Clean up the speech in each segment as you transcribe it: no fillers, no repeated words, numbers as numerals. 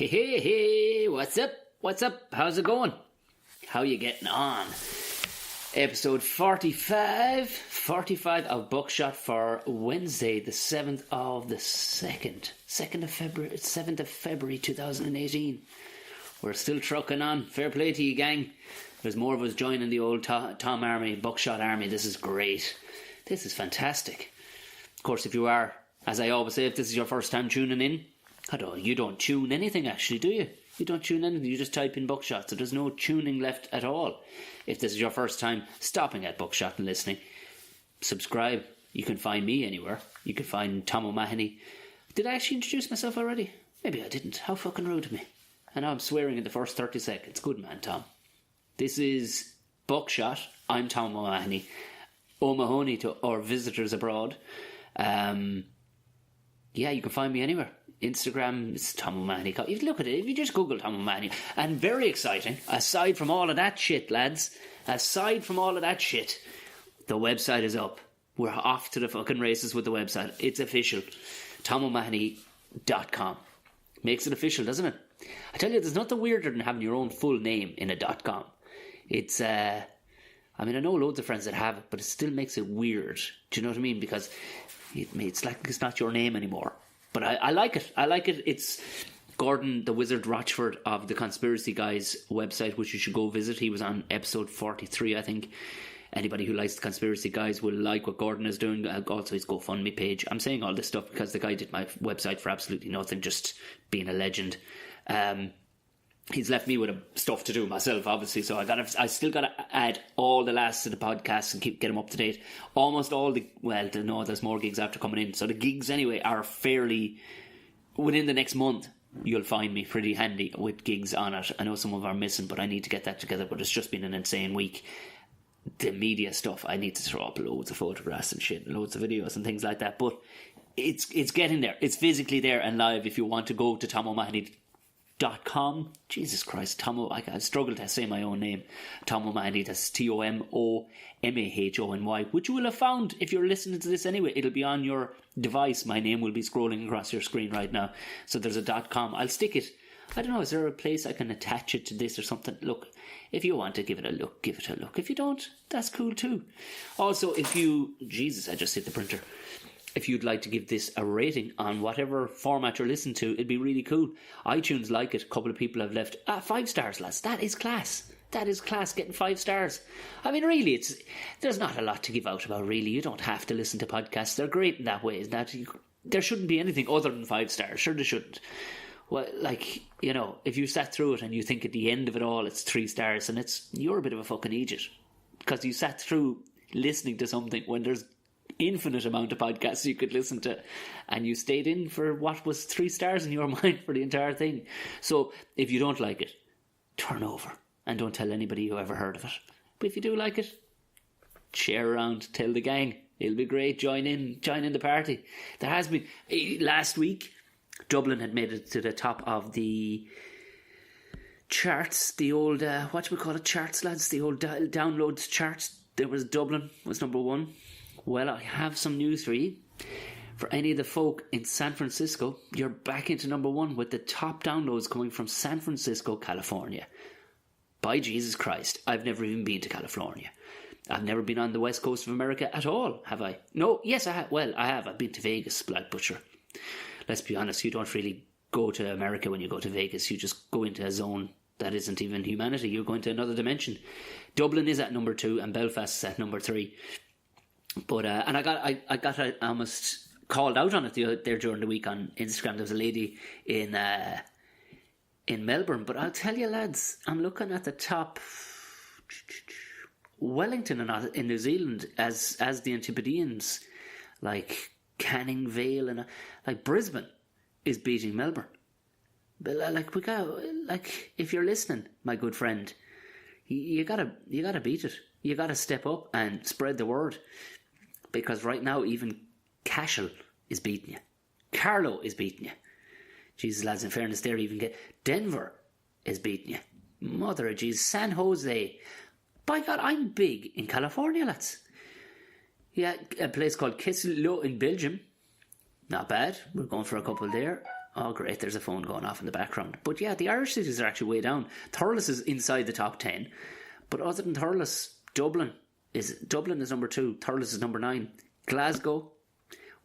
Hey, what's up? How's it going? How you getting on? Episode 45 of Buckshot for Wednesday, the 7th of the 2nd of February 2018. We're still trucking on. Fair play to you, gang. There's more of us joining the old Tom Army, Buckshot Army. This is great. This is fantastic. Of course, if you are, as I always say, if this is your first time tuning in, you don't tune anything actually, do you? You don't tune anything, you just type in Buckshot, so there's no tuning left at all. If this is your first time stopping at Buckshot and listening, subscribe. You can find me anywhere. You can find Tom O'Mahony. Did I actually introduce myself already? Maybe I didn't. How fucking rude of me. And now I'm swearing in the first 30 seconds. Good man, Tom. This is Buckshot. I'm Tom O'Mahony. O'Mahony to our visitors abroad. You can find me anywhere. Instagram is Tom O'Mahony. If you look at it, if you just Google Tom O'Mahony. And very exciting, aside from all of that shit, lads, the website is up. We're off to the fucking races with the website. It's official. TomO'Mahony.com. Makes it official, doesn't it? I tell you, there's nothing weirder than having your own full name in a .com. It's, I know loads of friends that have it, but it still makes it weird. Do you know what I mean? Because it's like it's not your name anymore. But I like it. It's Gordon, the Wizard Rochford of the Conspiracy Guys website, which you should go visit. He was on episode 43, I think. Anybody who likes the Conspiracy Guys will like what Gordon is doing. Also his GoFundMe page. I'm saying all this stuff because the guy did my website for absolutely nothing, just being a legend. He's left me with stuff to do myself, obviously, so I still got to add all the last of the podcasts and get them up to date. Almost all there's more gigs after coming in. So the gigs anyway are fairly, within the next month, you'll find me pretty handy with gigs on it. I know some of them are missing, but I need to get that together, but it's just been an insane week. The media stuff, I need to throw up loads of photographs and shit, and loads of videos and things like that, but it's getting there. It's physically there and live. If you want to go to TomO'Mahony.com. Jesus Christ, I struggle to say my own name. Tom O'Mahony, that's TOMOMAHONY, which you will have found if you're listening to this anyway. It'll be on your device. My name will be scrolling across your screen right now. So there's a .com. I'll stick it. I don't know, is there a place I can attach it to this or something? Look, if you want to give it a look, give it a look. If you don't, that's cool too. Also, Jesus, I just hit the printer. If you'd like to give this a rating on whatever format you're listening to, it'd be really cool. iTunes like it. A couple of people have left 5 stars, lads. That is class. That is class, getting 5 stars. I mean, really, there's not a lot to give out about, really. You don't have to listen to podcasts. They're great in that way. Isn't that? There shouldn't be anything other than 5 stars. Sure, there shouldn't. Well, if you sat through it and you think at the end of it all it's 3 stars, and you're a bit of a fucking idiot. Because you sat through listening to something when there's infinite amount of podcasts you could listen to, and you stayed in for what was 3 stars in your mind for the entire thing. So if you don't like it, turn over and don't tell anybody who ever heard of it. But if you do like it, share around, tell the gang. It'll be great. Join in the party. There has been last week, Dublin had made it to the top of the charts, the old charts, lads, the old downloads charts. There was Dublin was number 1. Well, I have some news for you. For any of the folk in San Francisco, you're back into number 1 with the top downloads coming from San Francisco, California. By Jesus Christ, I've never even been to California. I've never been on the west coast of America at all, have I? No, yes, I have. Well, I have. I've been to Vegas, Black Butcher. Let's be honest, you don't really go to America when you go to Vegas. You just go into a zone that isn't even humanity. You're going to another dimension. Dublin is at number 2 and Belfast is at number 3. But and I got almost called out on it there during the week on Instagram. There was a lady in Melbourne, but I'll tell you, lads, I'm looking at the top. Wellington in New Zealand as the Antipodeans, like Canning Vale and like Brisbane is beating Melbourne. But if you're listening, my good friend, you gotta beat it. You gotta step up and spread the word. Because right now, even Cashel is beating you. Carlow is beating you. Jesus, lads, in fairness, there even get Denver is beating you. Mother of Jesus, San Jose. By God, I'm big in California, lads. Yeah, a place called Kessel in Belgium. Not bad. We're going for a couple there. Oh, great, there's a phone going off in the background. But yeah, the Irish cities are actually way down. Thurles is inside the top 10. But other than Thurles, Dublin is number 2. Thurles is number 9. Glasgow,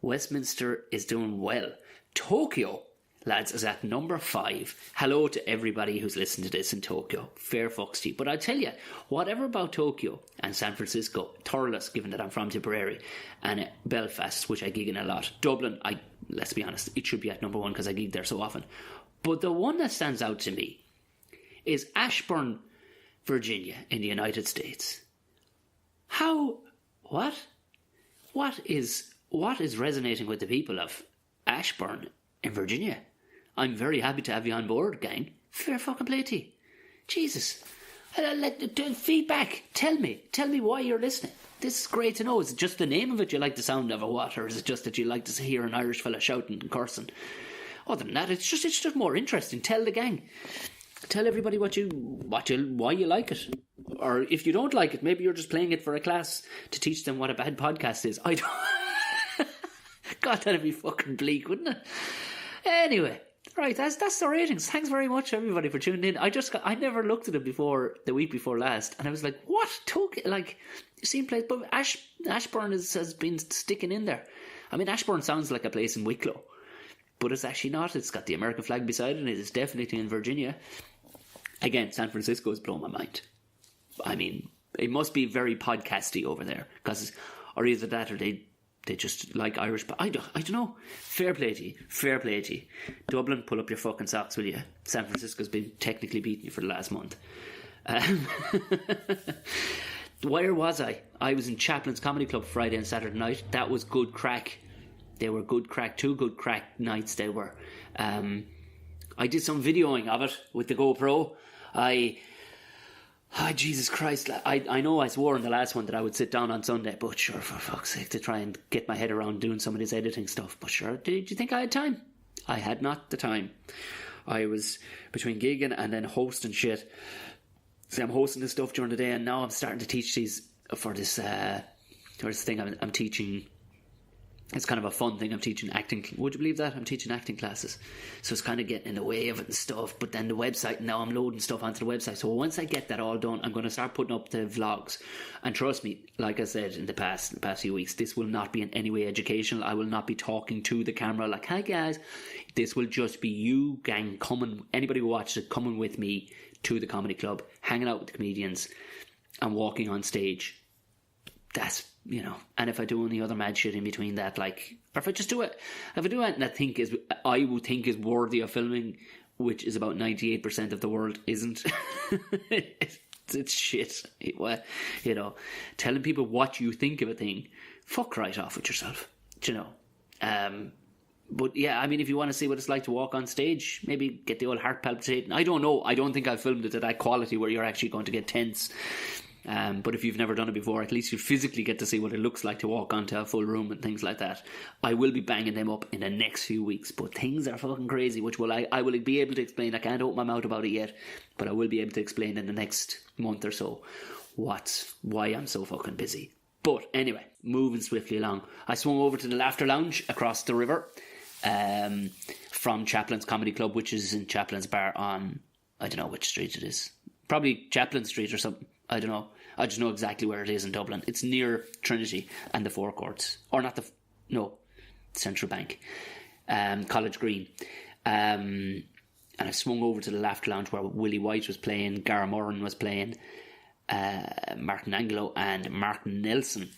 Westminster is doing well. Tokyo, lads, is at number 5. Hello to everybody who's listened to this in Tokyo. Fair fucks to you. But I tell you, whatever about Tokyo and San Francisco, Thurles, given that I'm from Tipperary, and Belfast, which I gig in a lot. Dublin, let's be honest, it should be at number 1 because I gig there so often. But the one that stands out to me is Ashburn, Virginia, in the United States. What is resonating with the people of Ashburn in Virginia? I'm very happy to have you on board, gang. Fair fucking play to you. Jesus. Feedback. Tell me why you're listening. This is great to know. Is it just the name of it you like the sound of, or what? Or is it just that you like to hear an Irish fella shouting and cursing? Other than that, it's just more interesting. Tell the gang. Tell everybody why you like it. Or if you don't like it, maybe you're just playing it for a class to teach them what a bad podcast is. I don't... God, that'd be fucking bleak, wouldn't it? Anyway, right, that's the ratings. Thanks very much, everybody, for tuning in. I never looked at it before the week before last, and I was like, what? Same place, but Ashburn has been sticking in there. I mean, Ashburn sounds like a place in Wicklow, but it's actually not. It's got the American flag beside it, and it is definitely in Virginia. Again, San Francisco has blown my mind. I mean, it must be very podcasty over there, or either that or they just like Irish. But I don't know. Fair play to you. Dublin, pull up your fucking socks, will you? San Francisco's been technically beating you for the last month. Where was I? I was in Chaplin's Comedy Club Friday and Saturday night. That was good crack. They were good crack. 2 good crack nights they were. I did some videoing of it with the GoPro. Jesus Christ. I know I swore in the last one that I would sit down on Sunday, but sure, for fuck's sake, to try and get my head around doing some of this editing stuff. But sure, did you think I had time? I had not the time. I was between gigging and then hosting shit. See, I'm hosting this stuff during the day, and now I'm starting to teach these for this thing I'm teaching. It's kind of a fun thing. I'm teaching acting. Would you believe that? I'm teaching acting classes. So it's kind of getting in the way of it and stuff. But then the website, now I'm loading stuff onto the website. So once I get that all done, I'm going to start putting up the vlogs. And trust me, like I said in the past few weeks, this will not be in any way educational. I will not be talking to the camera like, hi guys. This will just be you, gang, coming, anybody who watches it, coming with me to the comedy club, hanging out with the comedians and walking on stage. That's, and if I do any other mad shit in between that, or if I just do it, if I do anything that I would think is worthy of filming, which is about 98% of the world isn't, it's shit. Telling people what you think of a thing, fuck right off with yourself, But yeah, I mean, if you want to see what it's like to walk on stage, maybe get the old heart palpitating. I don't know. I don't think I filmed it at that quality where you're actually going to get tense. But if you've never done it before, at least you physically get to see what it looks like to walk onto a full room and things like that. I will be banging them up in the next few weeks, but things are fucking crazy, which I will be able to explain. I can't open my mouth about it yet, but I will be able to explain in the next month or so why I'm so fucking busy. But anyway, moving swiftly along, I swung over to the Laughter Lounge across the river from Chaplin's Comedy Club, which is in Chaplin's Bar on, I don't know which street it is, probably Chaplin Street or something. I don't know. I just know exactly where it is in Dublin. It's near Trinity and the Four Courts. Or not Central Bank. College Green. And I swung over to the Laughter Lounge where Willie White was playing, Gara Moran was playing, Martin Angelo and Martin Nelson.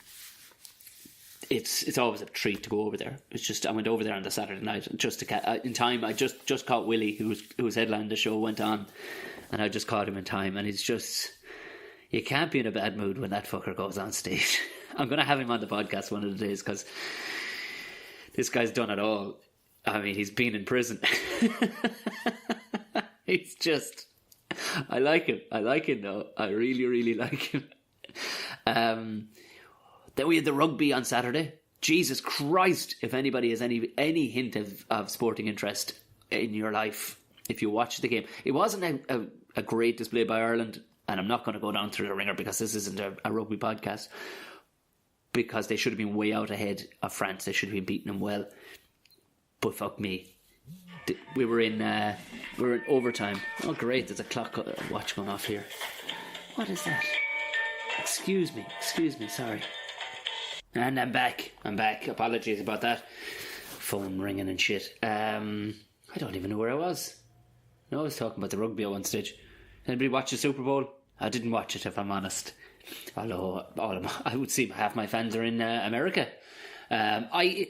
It's always a treat to go over there. It's just, I went over there on the Saturday night just to in time. I just caught Willie, who was headlining the show, went on, and I just caught him in time. And it's just, you can't be in a bad mood when that fucker goes on stage. I'm going to have him on the podcast one of the days because this guy's done it all. I mean, he's been in prison. He's just, I like him though. I really, really like him. Then we had the rugby on Saturday. Jesus Christ, if anybody has any hint of sporting interest in your life, if you watch the game. It wasn't a great display by Ireland, and I'm not going to go down through the ringer because this isn't a rugby podcast, because they should have been way out ahead of France. They should have been beating them well. But fuck me. we were in overtime. Oh, great! There's a clock watch going off here. What is that? Excuse me. Sorry. And I'm back. Apologies about that. Phone ringing and shit. I don't even know where I was. No, I was talking about the rugby at one stage. Anybody watch the Super Bowl? I didn't watch it, if I'm honest. Although I would see half my fans are in America. I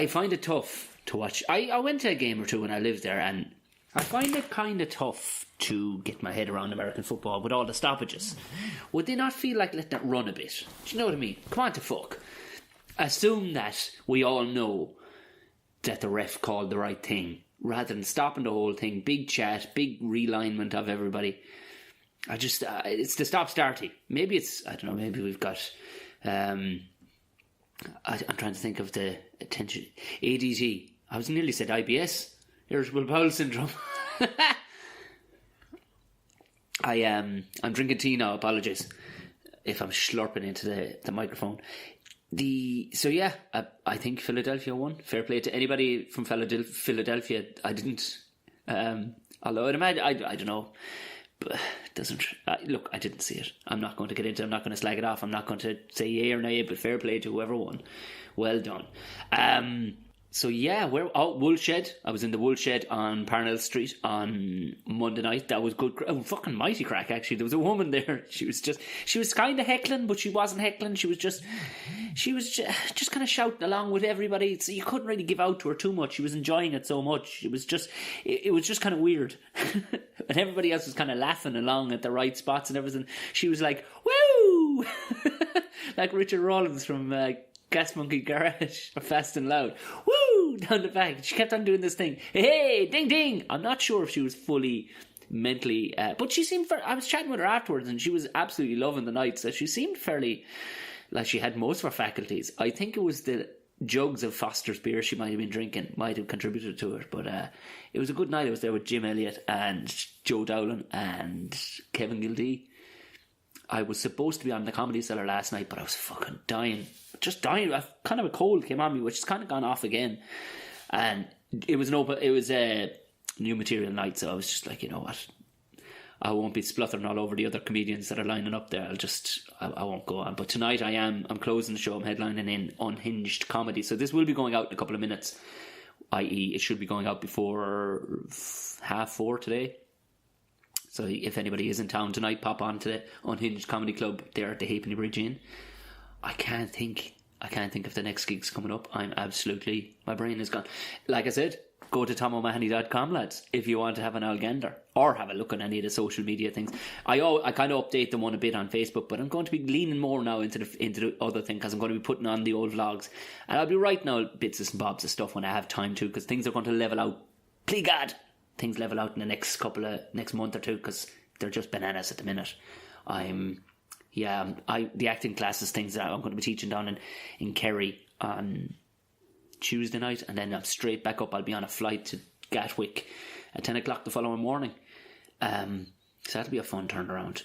find it tough to watch. I went to a game or two when I lived there, and I find it kind of tough to get my head around American football with all the stoppages. Would they not feel like letting it run a bit? Do you know what I mean? Come on to fuck. Assume that we all know that the ref called the right thing, rather than stopping the whole thing. Big chat, big realignment of everybody. It's the stop-starty. Maybe it's, I don't know, maybe we've got, I'm trying to think of the attention, ADT. I was nearly said IBS, irritable bowel syndrome. I'm drinking tea now, apologies if I'm slurping into the microphone. I think Philadelphia won. Fair play to anybody from Philadelphia. I didn't, although I'd imagine, I don't know. But look, I didn't see it. I'm not going to get into it. I'm not going to slag it off. I'm not going to say yay or nay, but fair play to whoever won. Well done. Woolshed. I was in the Woolshed on Parnell Street on Monday night. That was good. Fucking mighty crack, actually. There was a woman there. She was kind of heckling, but she wasn't heckling. She was just kind of shouting along with everybody. So you couldn't really give out to her too much. She was enjoying it so much. It was just kind of weird. And everybody else was kind of laughing along at the right spots and everything. She was like, woo! Like Richard Rawlins from Gas Monkey Garage, or Fast and Loud. Woo! Down the back. She kept on doing this thing. Hey, ding, ding! I'm not sure if she was fully mentally... but she seemed... I was chatting with her afterwards, and she was absolutely loving the night, so she seemed fairly... like she had most of her faculties. I think it was the jugs of Foster's beer she might have been drinking might have contributed to it, but it was a good night. I was there with Jim Elliott and Joe Dowling and Kevin Gildee. I was supposed to be on the Comedy Cellar last night, but I was fucking dying. Just dying. Kind of a cold came on me, which has kind of gone off again. And it was a new material night, so I was just like, you know what? I won't be spluttering all over the other comedians that are lining up there. I won't go on. But tonight I'm closing the show. I'm headlining in Unhinged Comedy. So this will be going out in a couple of minutes, i.e. it should be going out before 4:30 today. So if anybody is in town tonight, pop on to the Unhinged Comedy Club there at the Halfpenny Bridge Inn. I can't think of the next gigs coming up. My brain is gone. Like I said, go to tomomahony.com, lads, if you want to have an Algander or have a look at any of the social media things. I kind of update them one a bit on Facebook, but I'm going to be leaning more now into the other thing, because I'm going to be putting on the old vlogs, and I'll be writing out bits and bobs of stuff when I have time to, because things are going to level out. Please God, things level out in the next month or two, because they're just bananas at the minute. The acting classes things that I'm going to be teaching down in Kerry on Tuesday night, and then I'm straight back up. I'll be on a flight to Gatwick at 10 o'clock the following morning. So that'll be a fun turnaround.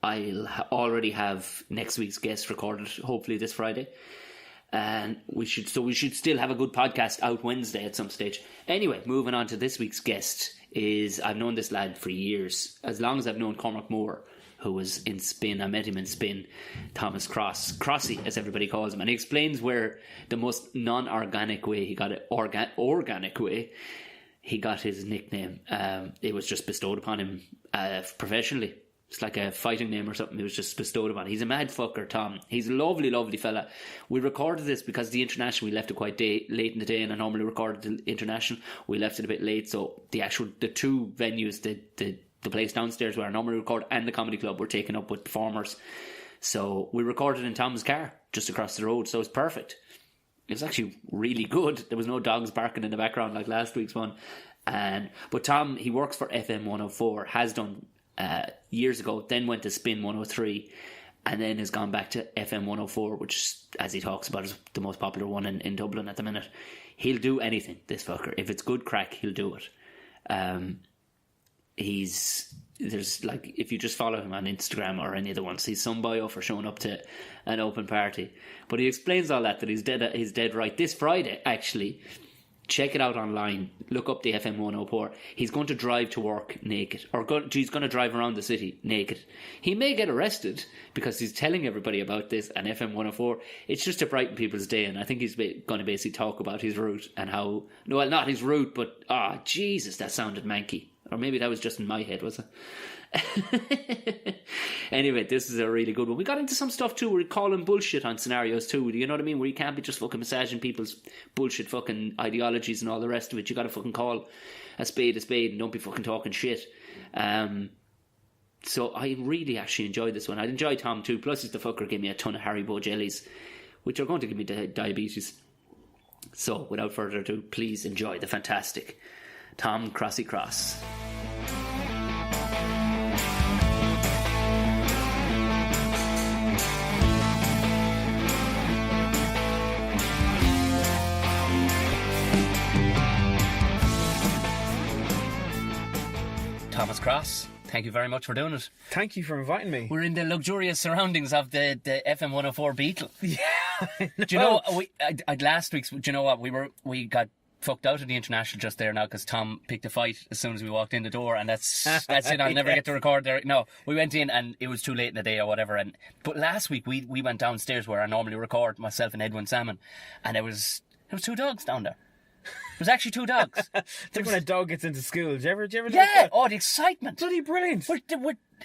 I'll already have next week's guest recorded, hopefully this Friday, and we should still have a good podcast out Wednesday at some stage. Anyway, moving on to this week's guest I've known this lad for years, as long as I've known Cormac Moore, who was in Spin. I met him in Spin. Thomas Crosse, Crossy as everybody calls him, and he explains where the most non-organic way he got it, organic way he got his nickname. It was just bestowed upon him professionally. It's like a fighting name or something. It was just bestowed upon. He's a mad fucker, Tom. He's a lovely, lovely fella. We recorded this because the International, we left it quite late in the day, and I normally recorded the International. We left it a bit late, so the two venues, the place downstairs where I normally record and the comedy club were taken up with performers. So we recorded in Tom's car just across the road, so it's perfect. It was actually really good. There was no dogs barking in the background like last week's one. But Tom, he works for FM104, has done years ago, then went to Spin 103, and then has gone back to FM104, which, as he talks about, is the most popular one in Dublin at the minute. He'll do anything, this fucker. If it's good crack, he'll do it. There's like, if you just follow him on Instagram or any other ones, he's some bio for showing up to an open party. But he explains all that he's dead right. This Friday, actually, check it out online. Look up the FM104. He's going to drive to work naked. He's going to drive around the city naked. He may get arrested because he's telling everybody about this and FM104. It's just to brighten people's day, and I think he's going to basically talk about his route and how... No, well, not his route, but... Jesus, that sounded manky. Or maybe that was just in my head, was it? Anyway, this is a really good one. We got into some stuff too where we call him bullshit on scenarios too. You know what I mean? Where you can't be just fucking massaging people's bullshit fucking ideologies and all the rest of it. You got to fucking call a spade and don't be fucking talking shit. So I really actually enjoyed this one. I'd enjoy Tom too. Plus, the fucker gave me a ton of Haribo jellies, which are going to give me diabetes. So without further ado, please enjoy the fantastic Tom Crosse. Thomas Crosse, thank you very much for doing it. Thank you for inviting me. We're in the luxurious surroundings of the FM104 Beetle. Yeah, I know. Do you know, last week's, do you know what, we got fucked out of the international just there now because Tom picked a fight as soon as we walked in the door, and that's it. I'll never get to record there. No, we went in and it was too late in the day or whatever. But last week we went downstairs where I normally record, myself and Edwin Salmon, and there was 2 dogs down there. It was actually 2 dogs. It's like when a dog gets into school. Did you ever do yeah, that? Oh, the excitement. Bloody brilliant.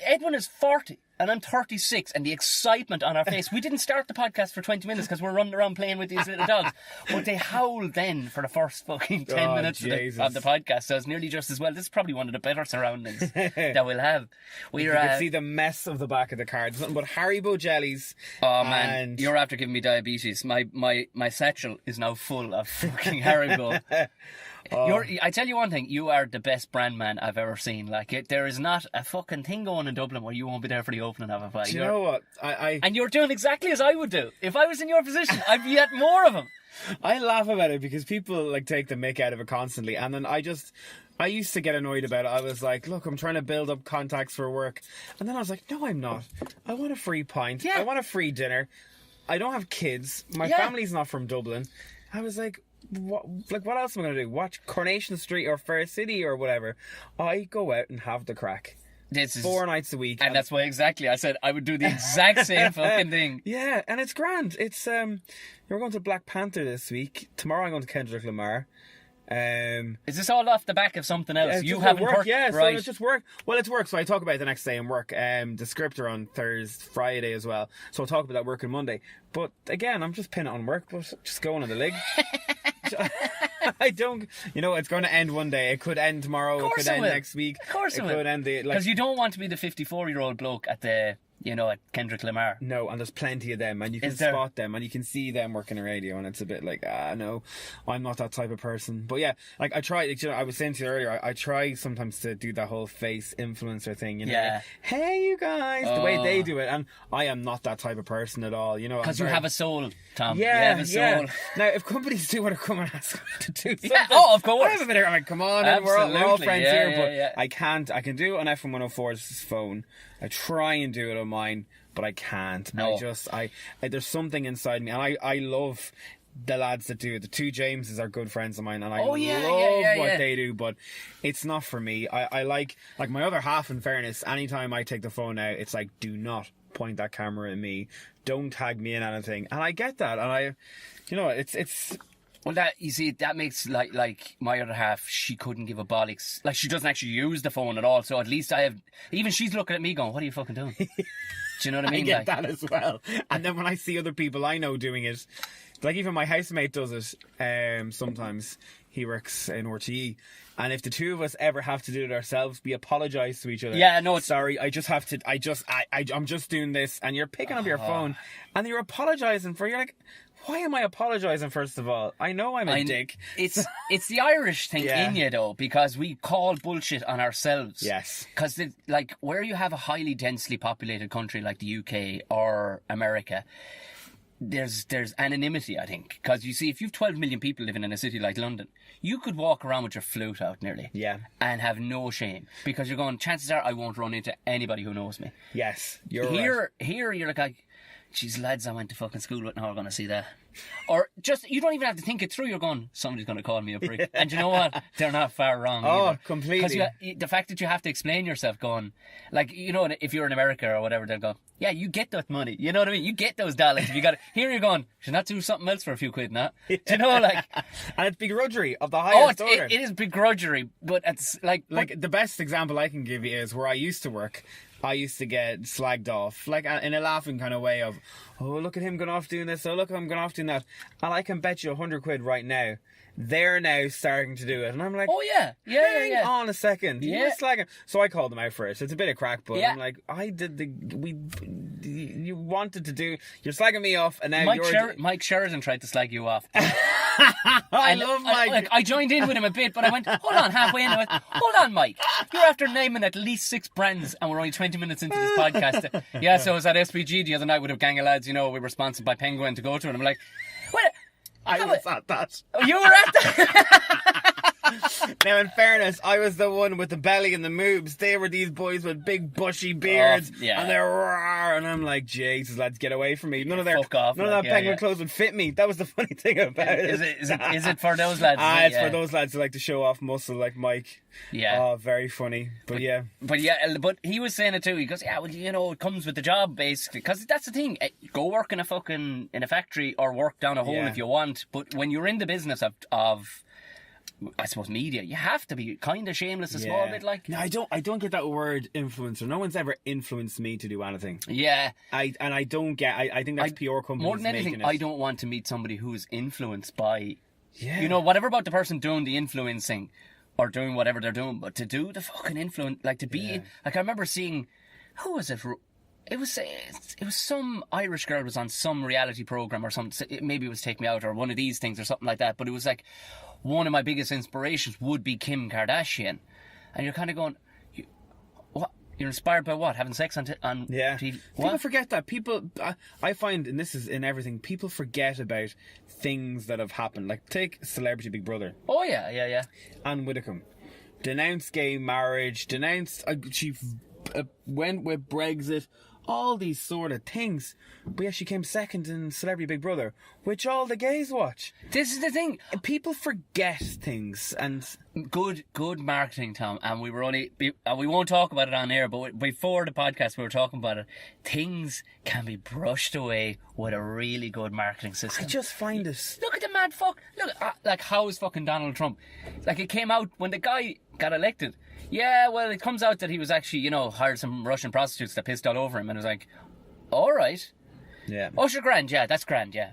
Edwin is 40 and I'm 36, and the excitement on our face. We didn't start the podcast for 20 minutes because we're running around playing with these little dogs. But they howled then for the first fucking 10 minutes of the podcast. So it's nearly just as well. This is probably one of the better surroundings that we'll have. You can see the mess of the back of the car. There's nothing but Haribo jellies. Oh man, you're after giving me diabetes. My satchel is now full of fucking Haribo. I tell you one thing, you are the best brand man I've ever seen. Like, there is not a fucking thing going in Dublin where you won't be there for the opening of a fight. Do you know what? And you're doing exactly as I would do. If I was in your position, I'd be at more of them. I laugh about it because people like take the mick out of it constantly, and then I used to get annoyed about it. I was like, look, I'm trying to build up contacts for work, and then I was like, no, I'm not. I want a free pint. Yeah. I want a free dinner. I don't have kids. My family's not from Dublin. I was like, what else am I going to do? Watch Coronation Street or Fair City or whatever? I go out and have the crack. This is 4 nights a week. And that's why exactly I said I would do the exact same fucking thing. Yeah, and it's grand. It's we're going to Black Panther this week. Tomorrow I'm going to Kendrick Lamar. Is this all off the back of something else? You haven't work, yeah, right? So it's just work. Well, it's work, so I talk about it the next day in work. The script are on Friday as well, so I'll talk about that work on Monday. But again, I'm just pinning it on work, but just going on the leg. I don't, it's going to end one day. It could end tomorrow. It could end next week. Of course it will. Could end because you don't want to be the 54-year-old bloke at the, at Kendrick Lamar. No, and there's plenty of them, and you can spot them, and you can see them working in radio, and it's a bit like, no, I'm not that type of person. But yeah, like I try, I was saying to you earlier, I try sometimes to do that whole face influencer thing, Yeah. Like, hey, you guys, the way they do it, and I am not that type of person at all, Because you have a soul, Tom. Yeah, you have a soul. Yeah. Now, if companies do want to come and ask me to do something, of course. I have a bit of, I'm like, come on, and we're all friends here, but yeah. I can do it on FM104's phone. I try and do it on mine, but I can't. No. There's something inside me, and I love the lads that do it. The 2 Jameses are good friends of mine, and I love what they do, but it's not for me. I like my other half, in fairness, anytime I take the phone out, it's like, do not point that camera at me. Don't tag me in anything. And I get that, and it's... Well, that makes, like my other half, she couldn't give a bollocks. Like, she doesn't actually use the phone at all, so at least even she's looking at me going, what are you fucking doing? Do you know what I mean? I get that as well. And then when I see other people I know doing it, like even my housemate does it, sometimes. He works in RTE, and if the 2 of us ever have to do it ourselves, we apologise to each other. Yeah, no, it's sorry. I just have to. I'm just doing this, and you're picking up your phone, and you're apologising for. You're like, why am I apologising? First of all, I know I'm a dick. It's the Irish thing in you though, because we call bullshit on ourselves. Yes. Because like where you have a highly densely populated country like the UK or America, there's anonymity, I think, because you see, if you've 12 million people living in a city like London, you could walk around with your flute out nearly, and have no shame, because you're going, chances are I won't run into anybody who knows me. Yes, you're here. right. Here, you're like, geez, lads I went to fucking school with now are going to see that. Or just, you don't even have to think it through. You're going, somebody's going to call me a prick. And you know what? They're not far wrong either. Completely. Because the fact that you have to explain yourself going, like, you know, if you're in America or whatever, they'll go, yeah, you get that money. You know what I mean? You get those dollars. If you got it. Here you're going, should not do something else for a few quid, nah? Do you know, like... And it's begrudgery of the highest order. It is begrudgery, but it's like... Like, the best example I can give you is where I used to work. I used to get slagged off, like in a laughing kind of way of, oh, look at him going off doing this, oh, look at him going off doing that. And I can bet you 100 quid right now, they're now starting to do it. And I'm like, oh, yeah. Hang on a second. Yeah. You were slagging. So I called them out for it. It's a bit of crack, but Yeah. I'm like, you wanted to do, you're slagging me off, and now Mike Sheridan tried to slag you off. I love Mike. I joined in with him a bit, but I went, hold on, halfway in, I went, hold on, Mike. You're after naming at least 6 brands, and we're only 20 minutes into this podcast. Yeah, so I was at SPG the other night with a gang of lads, you know, we were sponsored by Penguin to go to, and I'm like, what? I was at that. Oh, you were at that? Now, in fairness, I was the one with the belly and the moves. They were these boys with big bushy beards, and they're raw. And I'm like, Jesus, lads, get away from me. None of that Penguin clothes would fit me. That was the funny thing about it. Is it for those lads? It's for those lads who like to show off muscle, like Mike. Yeah. Oh, very funny. But he was saying it too. He goes, yeah, well, you know, it comes with the job, basically. Because that's the thing. Go work in a factory or work down a hole if you want. But when you're in the business of I suppose media, you have to be kind of shameless a small bit, like. No, I don't get that word influencer. No one's ever influenced me to do anything. Yeah. I don't get. I think that's PR companies more than anything. Making it. I don't want to meet somebody who's influenced by, Yeah. you know, whatever about the person doing the influencing or doing whatever they're doing, but to do the fucking influence, like to be like I remember seeing, who was it? It was some Irish girl was on some reality program or something. Maybe it was Take Me Out or one of these things or something like that. But it was like one of my biggest inspirations would be Kim Kardashian, and you're kind of going, what? You're inspired by what? Having sex on TV? What? People forget that. I find, and this is in everything, people forget about things that have happened. Like take Celebrity Big Brother. Oh yeah. Anne Widdecombe denounced gay marriage. She went with Brexit. All these sort of things. But yeah, she came second in Celebrity Big Brother, which all the gays watch. This is the thing. People forget things, and good marketing, Tom. And we won't talk about it on air, but before the podcast we were talking about it. Things can be brushed away with a really good marketing system. I just find it. Look at the mad fuck. Look, like how is fucking Donald Trump? Like it came out when the guy got elected. Yeah, well, it comes out that he was actually, you know, hired some Russian prostitutes that pissed all over him, and it was like, all right. Yeah. Oh, sure, grand, yeah, that's grand, yeah.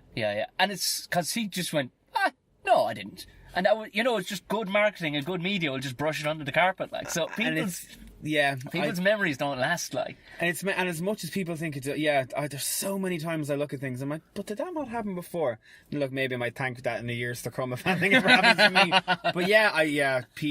And it's because he just went, no, I didn't. And that was, you know, it's just good marketing and good media will just brush it under the carpet, like. So people's memories don't last, like. And as much as people think there's so many times I look at things, I'm like, but did that not happen before? And look, maybe I might thank that in the years to come if anything ever happens to me. But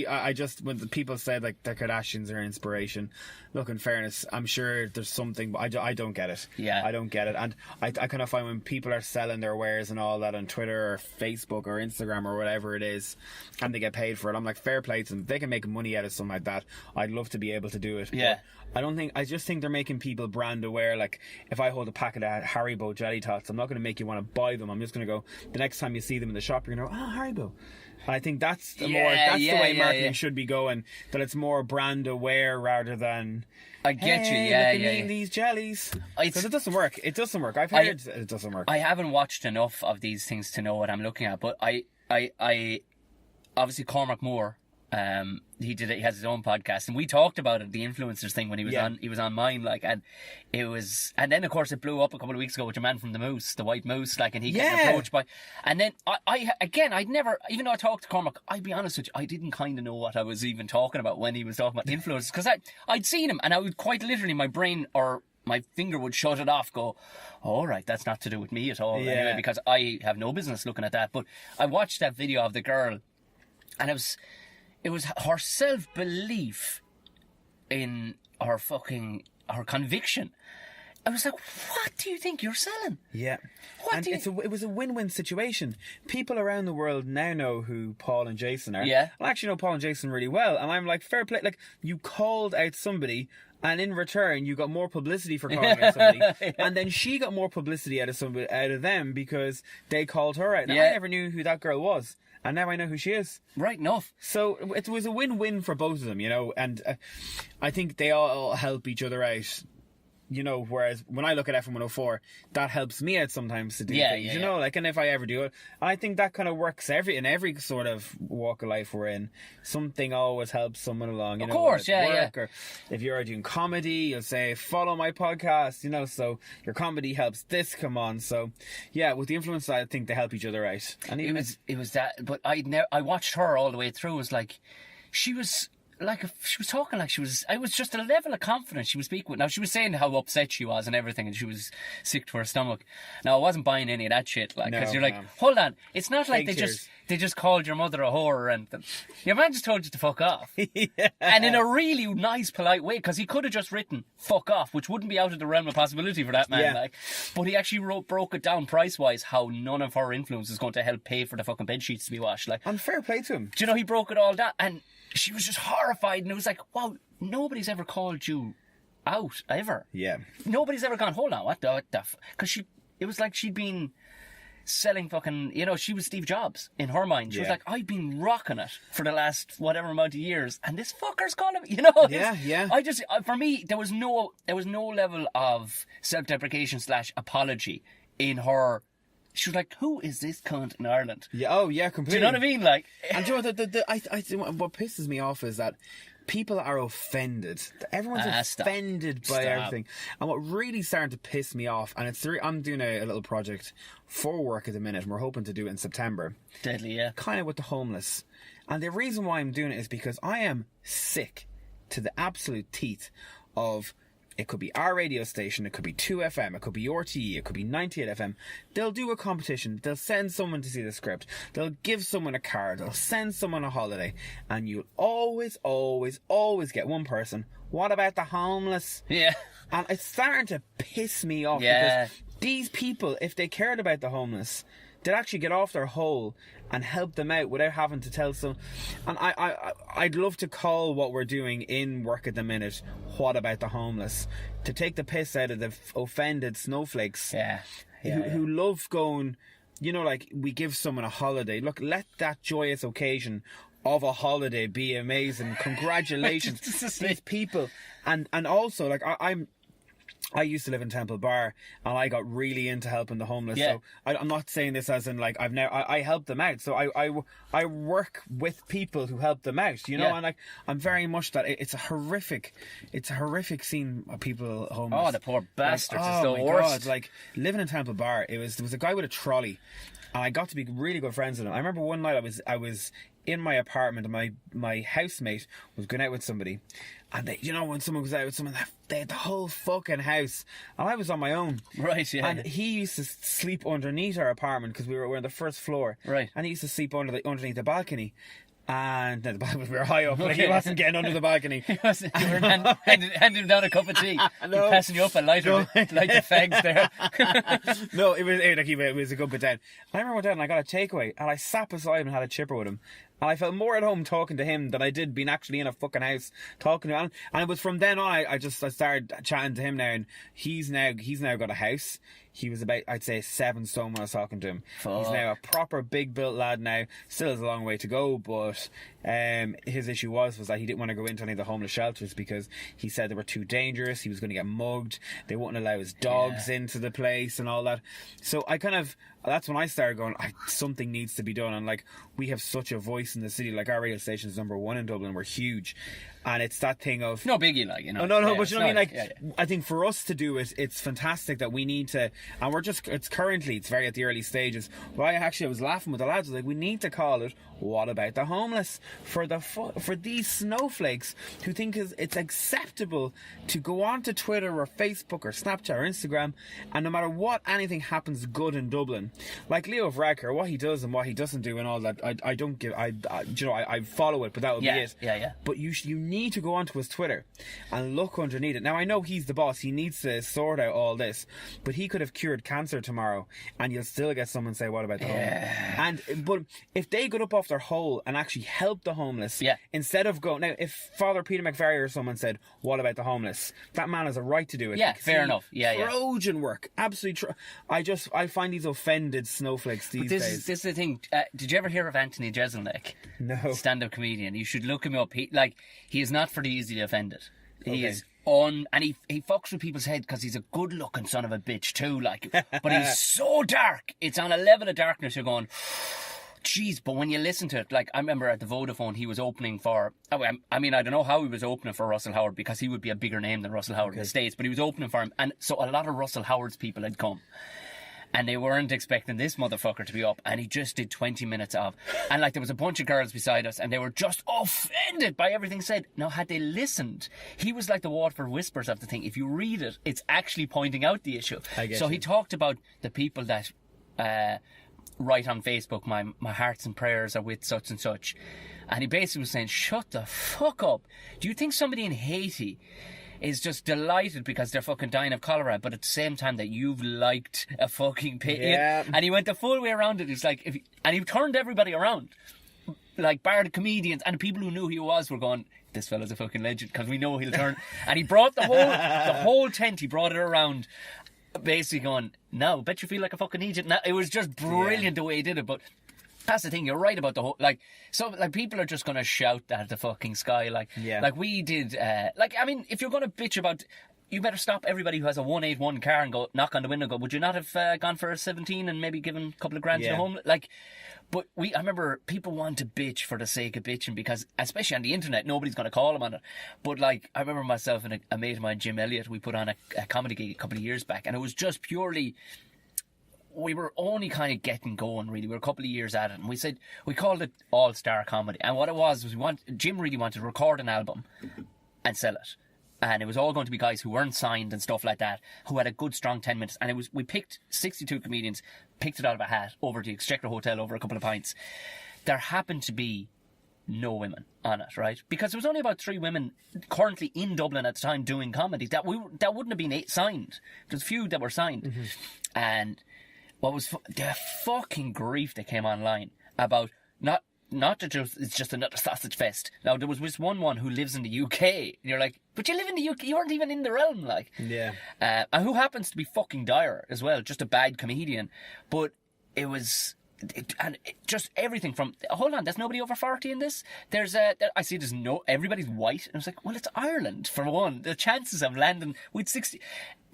I just, when the people said like the Kardashians are inspiration, look, in fairness, I'm sure there's something, but I don't get it. Yeah. I don't get it. And I kind of find when people are selling their wares and all that on Twitter or Facebook or Instagram or whatever it is, and they get paid for it, I'm like, fair play to them. If they can make money out of something like that, I'd love to be able to do it. Yeah. But I just think they're making people brand aware. Like, if I hold a packet of Haribo Jelly Tots, I'm not going to make you want to buy them. I'm just going to go, the next time you see them in the shop, you're going to go, Haribo. And I think that's the way marketing should be going. That it's more brand aware rather than, I get you, eating these jellies. Because it doesn't work. It doesn't work. I've heard it doesn't work. I haven't watched enough of these things to know what I'm looking at, but I obviously Cormac Moore, he has his own podcast, and we talked about it, the influencers thing, when he was on mine, like, and then of course it blew up a couple of weeks ago with your man from the Moose, the White Moose, like, and he got approached by, and then I'd never, even though I talked to Cormac, I'd be honest with you, I didn't kind of know what I was even talking about when he was talking about influencers, because I'd seen him, and I would quite literally, my brain or my finger would shut it off, go, all right, that's not to do with me at all, anyway, because I have no business looking at that. But I watched that video of the girl, and it was her self-belief in her conviction. I was like, what do you think you're selling? Yeah. It was a win-win situation. People around the world now know who Paul and Jason are. Yeah. I actually know Paul and Jason really well. And I'm like, fair play. Like, you called out somebody, and in return, you got more publicity for calling out somebody. Yeah. And then she got more publicity out of them because they called her out. Now, I never knew who that girl was. And now I know who she is. Right enough. So it was a win-win for both of them, you know. And I think they all help each other out. You know, whereas when I look at FM104, that helps me out sometimes to do things, you know, like, and if I ever do it, I think that kind of works in every sort of walk of life we're in. Something always helps someone along, you know. Of course, Or if you're doing comedy, you'll say, follow my podcast, you know, so your comedy helps this come on. So, yeah, with the influence side, I think they help each other out. And it was that, but I watched her all the way through. It was like, she was talking like I was just a level of confidence she was speaking with. Now, she was saying how upset she was and everything, and she was sick to her stomach. Now, I wasn't buying any of that shit, like, because you're like, hold on, it's not like they just called your mother a whore or anything. Your man just told you to fuck off. Yeah. And in a really nice, polite way, because he could have just written fuck off, which wouldn't be out of the realm of possibility for that man, like. But he actually broke it down price-wise, how none of her influence is going to help pay for the fucking bed sheets to be washed, like. And fair play to him. Do you know, he broke it all down, and she was just horrified, and it was like, wow, nobody's ever called you out, ever. Yeah. Nobody's ever gone, hold on, what the because it was like she'd been selling fucking, you know, she was Steve Jobs in her mind. She was like, I've been rocking it for the last whatever amount of years, and this fucker's calling me, you know. Yeah. I just, for me, there was no level of self-deprecation / apology in her. She was like, who is this cunt in Ireland? Yeah, oh yeah, completely. Do you know what I mean? Like, and do you know what what pisses me off is that people are offended. Everyone's offended by everything. And what really starting to piss me off, and I'm doing a little project for work at the minute, and we're hoping to do it in September. Deadly, yeah. Kind of with the homeless. And the reason why I'm doing it is because I am sick to the absolute teeth of... It could be our radio station, it could be 2FM, it could be RTE, it could be 98FM. They'll do a competition, they'll send someone to see the script, they'll give someone a card, they'll send someone a holiday, and you'll always, always, always get one person. What about the homeless? Yeah. And it's starting to piss me off because these people, if they cared about the homeless, they'd actually get off their hole and help them out without having to tell some. And I'd love to call what we're doing in work at the minute, what about the homeless? To take the piss out of the offended snowflakes who love going, you know, like, we give someone a holiday. Look, let that joyous occasion of a holiday be amazing. Congratulations. These people. And also, like, I used to live in Temple Bar, and I got really into helping the homeless. Yeah. So I'm not saying this as in like I help them out. So I work with people who help them out, you know. And like, I'm very much that it's a horrific scene of people homeless. Oh, the poor bastards! Like, it's the worst. God, like, living in Temple Bar, there was a guy with a trolley, and I got to be really good friends with him. I remember one night I was in my apartment, and my housemate was going out with somebody. And they, you know, when someone goes out with someone, they had the whole fucking house, and I was on my own. Right, yeah. And he used to sleep underneath our apartment because we were on the first floor. Right. And he used to sleep underneath the balcony. And no, we were high up, but he wasn't getting under the balcony. You were handing him down a cup of tea. No. Passing you up a lighter, like the fags there. No, it was a good bit down. I remember one day, and I got a takeaway, and I sat beside him and had a chipper with him. And I felt more at home talking to him than I did being actually in a fucking house talking to him. And it was from then on, I started chatting to him now, and he's now got a house. He was about, I'd say, 7 stone when I was talking to him. Fuck. He's now a proper big built lad now. Still has a long way to go, but his issue was that he didn't want to go into any of the homeless shelters because he said they were too dangerous. He was going to get mugged. They wouldn't allow his dogs into the place and all that. So that's when I started going, something needs to be done. And like, we have such a voice in the city. Like, our radio station's #1 in Dublin. We're huge. And it's that thing of... No biggie, like, you know. No, but you know what I mean? Like, I think for us to do it, it's fantastic that we need to... And it's very at the early stages. But I was laughing with the lads. I was like, we need to call it, what about the homeless? For these snowflakes who think it's acceptable to go onto Twitter or Facebook or Snapchat or Instagram, and no matter what, anything happens good in Dublin. Like Leo Varadkar, what he does and what he doesn't do and all that, I don't give... I follow it, but that would be it. Yeah. But you need to go onto his Twitter and look underneath it. Now, I know he's the boss. He needs to sort out all this. But he could have cured cancer tomorrow, and you'll still get someone say, what about the homeless? But if they got up off their hole and actually helped the homeless, instead of going... Now, if Father Peter McVerry or someone said, what about the homeless? That man has a right to do it. Yeah, fair enough. Trojan work. Absolutely. I find these offended snowflakes these days. This is the thing. Did you ever hear of Anthony Jeselnik? No. Stand-up comedian. You should look him up. He is not for the easily offended. He is and he fucks with people's head because he's a good-looking son of a bitch too. But he's so dark. It's on a level of darkness. You're going, jeez. But when you listen to it, I remember at the Vodafone, he was opening for. I mean, I don't know how he was opening for Russell Howard because he would be a bigger name than Russell Howard in the States. But he was opening for him, and so a lot of Russell Howard's people had come. And they weren't expecting this motherfucker to be up. And he just did 20 minutes of... And there was a bunch of girls beside us, and they were just offended by everything said. Now, had they listened, he was like the Waterford Whispers of the thing. If you read it, it's actually pointing out the issue. He talked about the people that write on Facebook, my hearts and prayers are with such and such. And he basically was saying, shut the fuck up. Do you think somebody in Haiti is just delighted because they're fucking dying of cholera, but at the same time that you've liked a fucking pig? Yeah. And he went the full way around it. It's and he turned everybody around. Bar the comedians and the people who knew who he was were going, this fella's a fucking legend because we know he'll turn. And he brought the whole tent, he brought it around, basically going, no, bet you feel like a fucking Egypt. Now, it was just brilliant the way he did it, but that's the thing, you're right about the whole, people are just going to shout at the fucking sky, we did, I mean, if you're going to bitch about, you better stop everybody who has a 181 car and go, knock on the window and go, would you not have gone for a 17 and maybe given a couple of grand to the home? But I remember people want to bitch for the sake of bitching because, especially on the internet, nobody's going to call them on it. But I remember myself and a mate of mine, Jim Elliott, we put on a comedy gig a couple of years back, and it was just purely... We were only kind of getting going, really. We were a couple of years at it, and we called it All-Star Comedy. And what it was Jim really wanted to record an album and sell it. And it was all going to be guys who weren't signed and stuff like that, who had a good, strong 10 minutes. And we picked 62 comedians, picked it out of a hat, over to the Exchequer Hotel over a couple of pints. There happened to be no women on it, right? Because there was only about 3 women currently in Dublin at the time doing comedy that wouldn't have been signed. There's a few that were signed. Mm-hmm. And... what was the fucking grief that came online about not that it's just another sausage fest. Now, there was this one who lives in the UK, and you're like, but you live in the UK, you weren't even in the realm, Yeah. And who happens to be fucking dire as well, just a bad comedian. But it was... just everything from... Hold on, there's nobody over 40 in this? I see everybody's white. And I was like, well, it's Ireland, for one. The chances of landing with 60...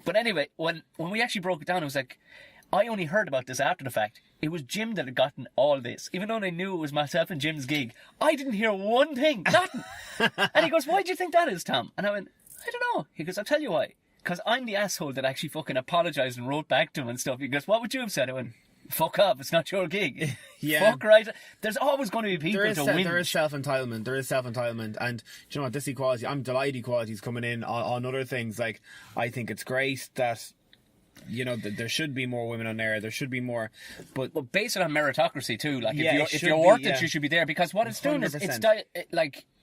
But anyway, when we actually broke it down, it was like... I only heard about this after the fact. It was Jim that had gotten all this. Even though I knew it was myself and Jim's gig, I didn't hear one thing. Nothing. And he goes, why do you think that is, Tom? And I went, I don't know. He goes, I'll tell you why. Because I'm the asshole that actually fucking apologised and wrote back to him and stuff. He goes, what would you have said? I went, fuck off, it's not your gig. Yeah. Fuck right. There's always going to be people to win. There is self-entitlement. And do you know what, this equality, I'm delighted equality's coming in on other things. I think it's great that... there should be more women on there. There should be more, but based on meritocracy too. If you're worth it, you should be there because what it's doing is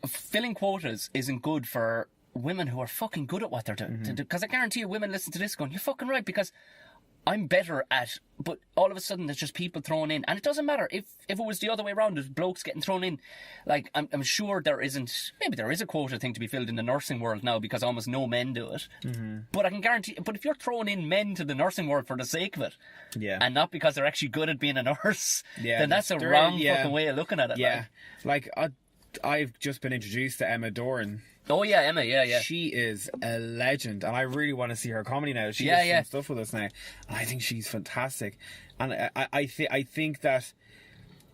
filling quotas isn't good for women who are fucking good at what they're doing. Because I guarantee you, women listen to this going, "You're fucking right," because I'm better at. But all of a sudden, there's just people thrown in, and it doesn't matter if it was the other way around. There's blokes getting thrown in. I'm sure there isn't. Maybe there is a quota thing to be filled in the nursing world now because almost no men do it. Mm-hmm. But I can guarantee. But if you're throwing in men to the nursing world for the sake of it, and not because they're actually good at being a nurse, then that's a wrong fucking way of looking at it. Yeah, I've just been introduced to Emma Doran. Oh yeah, Emma, yeah. She is a legend, and I really want to see her comedy now. She does some stuff with us now, and I think she's fantastic. And I think that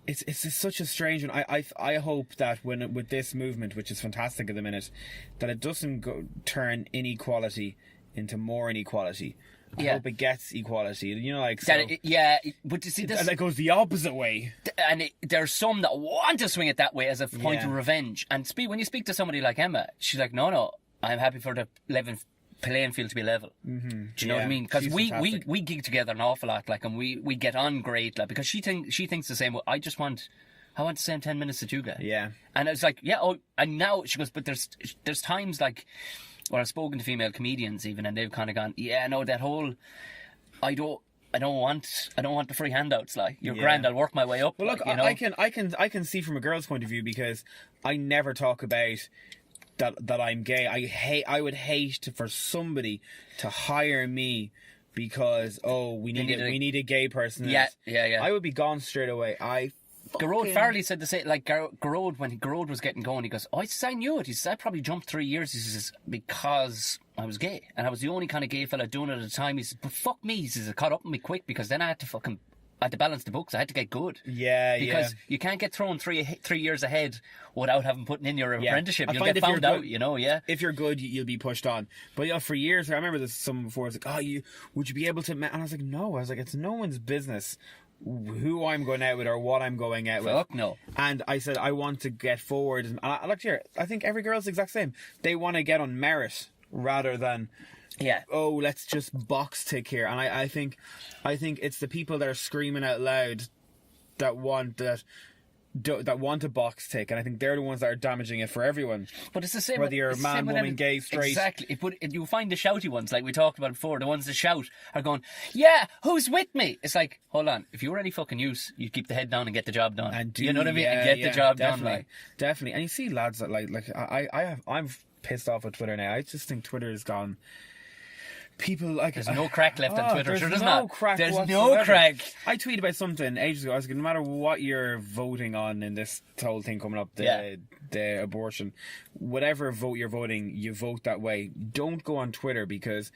it's such a strange one. I hope that with this movement, which is fantastic at the minute, that it doesn't turn inequality into more inequality. I hope it gets equality. But you see, that goes the opposite way. And there's some that want to swing it that way as a point of revenge. And when you speak to somebody like Emma, she's like, no, I'm happy for the playing field to be level. Mm-hmm. Do you know what I mean? Because we gig together an awful lot, and we get on great, because she thinks the same way. I I went the same 10 minutes that you get. Yeah. And it's like, yeah, and now she goes, but there's times like where I've spoken to female comedians even, and they've kind of gone, yeah, no, that whole, I don't want the free handouts. Like, you're grand, I'll work my way up. Well, look, like, you know? I can see from a girl's point of view, because I never talk about that I'm gay. I would hate for somebody to hire me because we need a gay person. Yeah. I would be gone straight away. Garrod Farley said the same. Like Garrod, when Garrod was getting going, he goes, "Oh, I knew it." He says, "I probably jumped 3 years." He says, because I was gay and I was the only kind of gay fella doing it at the time. He says, "But fuck me," he says, "it caught up with me quick because then I had to balance the books. I had to get good." Because you can't get thrown 3 years ahead without having put in your apprenticeship. You'll get found out, you know. Yeah. If you're good, you'll be pushed on. But for years, I remember this someone before was like, "Oh, would you be able to?" And I was like, "No." I was like, "It's no one's business who I'm going out with or what I'm going out with." Fuck no. And I said, I want to get forward. And I look here, I think every girl's the exact same. They want to get on merit rather than, let's just box tick here. And I think it's the people that are screaming out loud that want a box tick, and I think they're the ones that are damaging it for everyone. But it's the same whether you're a man, woman, gay, straight. Exactly. But you'll find the shouty ones, like we talked about before. The ones that shout are going, "Yeah, who's with me?" It's like, hold on. If you were any fucking use, you keep the head down and get the job done. And you know what I mean? And get the job done. Like. Definitely. And you see lads that I'm pissed off with Twitter now. I just think Twitter has gone. People like there's no crack left on Twitter. There's no crack. There's whatsoever. no crack. I tweeted about something ages ago. I was like, no matter what you're voting on in this whole thing coming up, the abortion, whatever vote you're voting, you vote that way. Don't go on Twitter because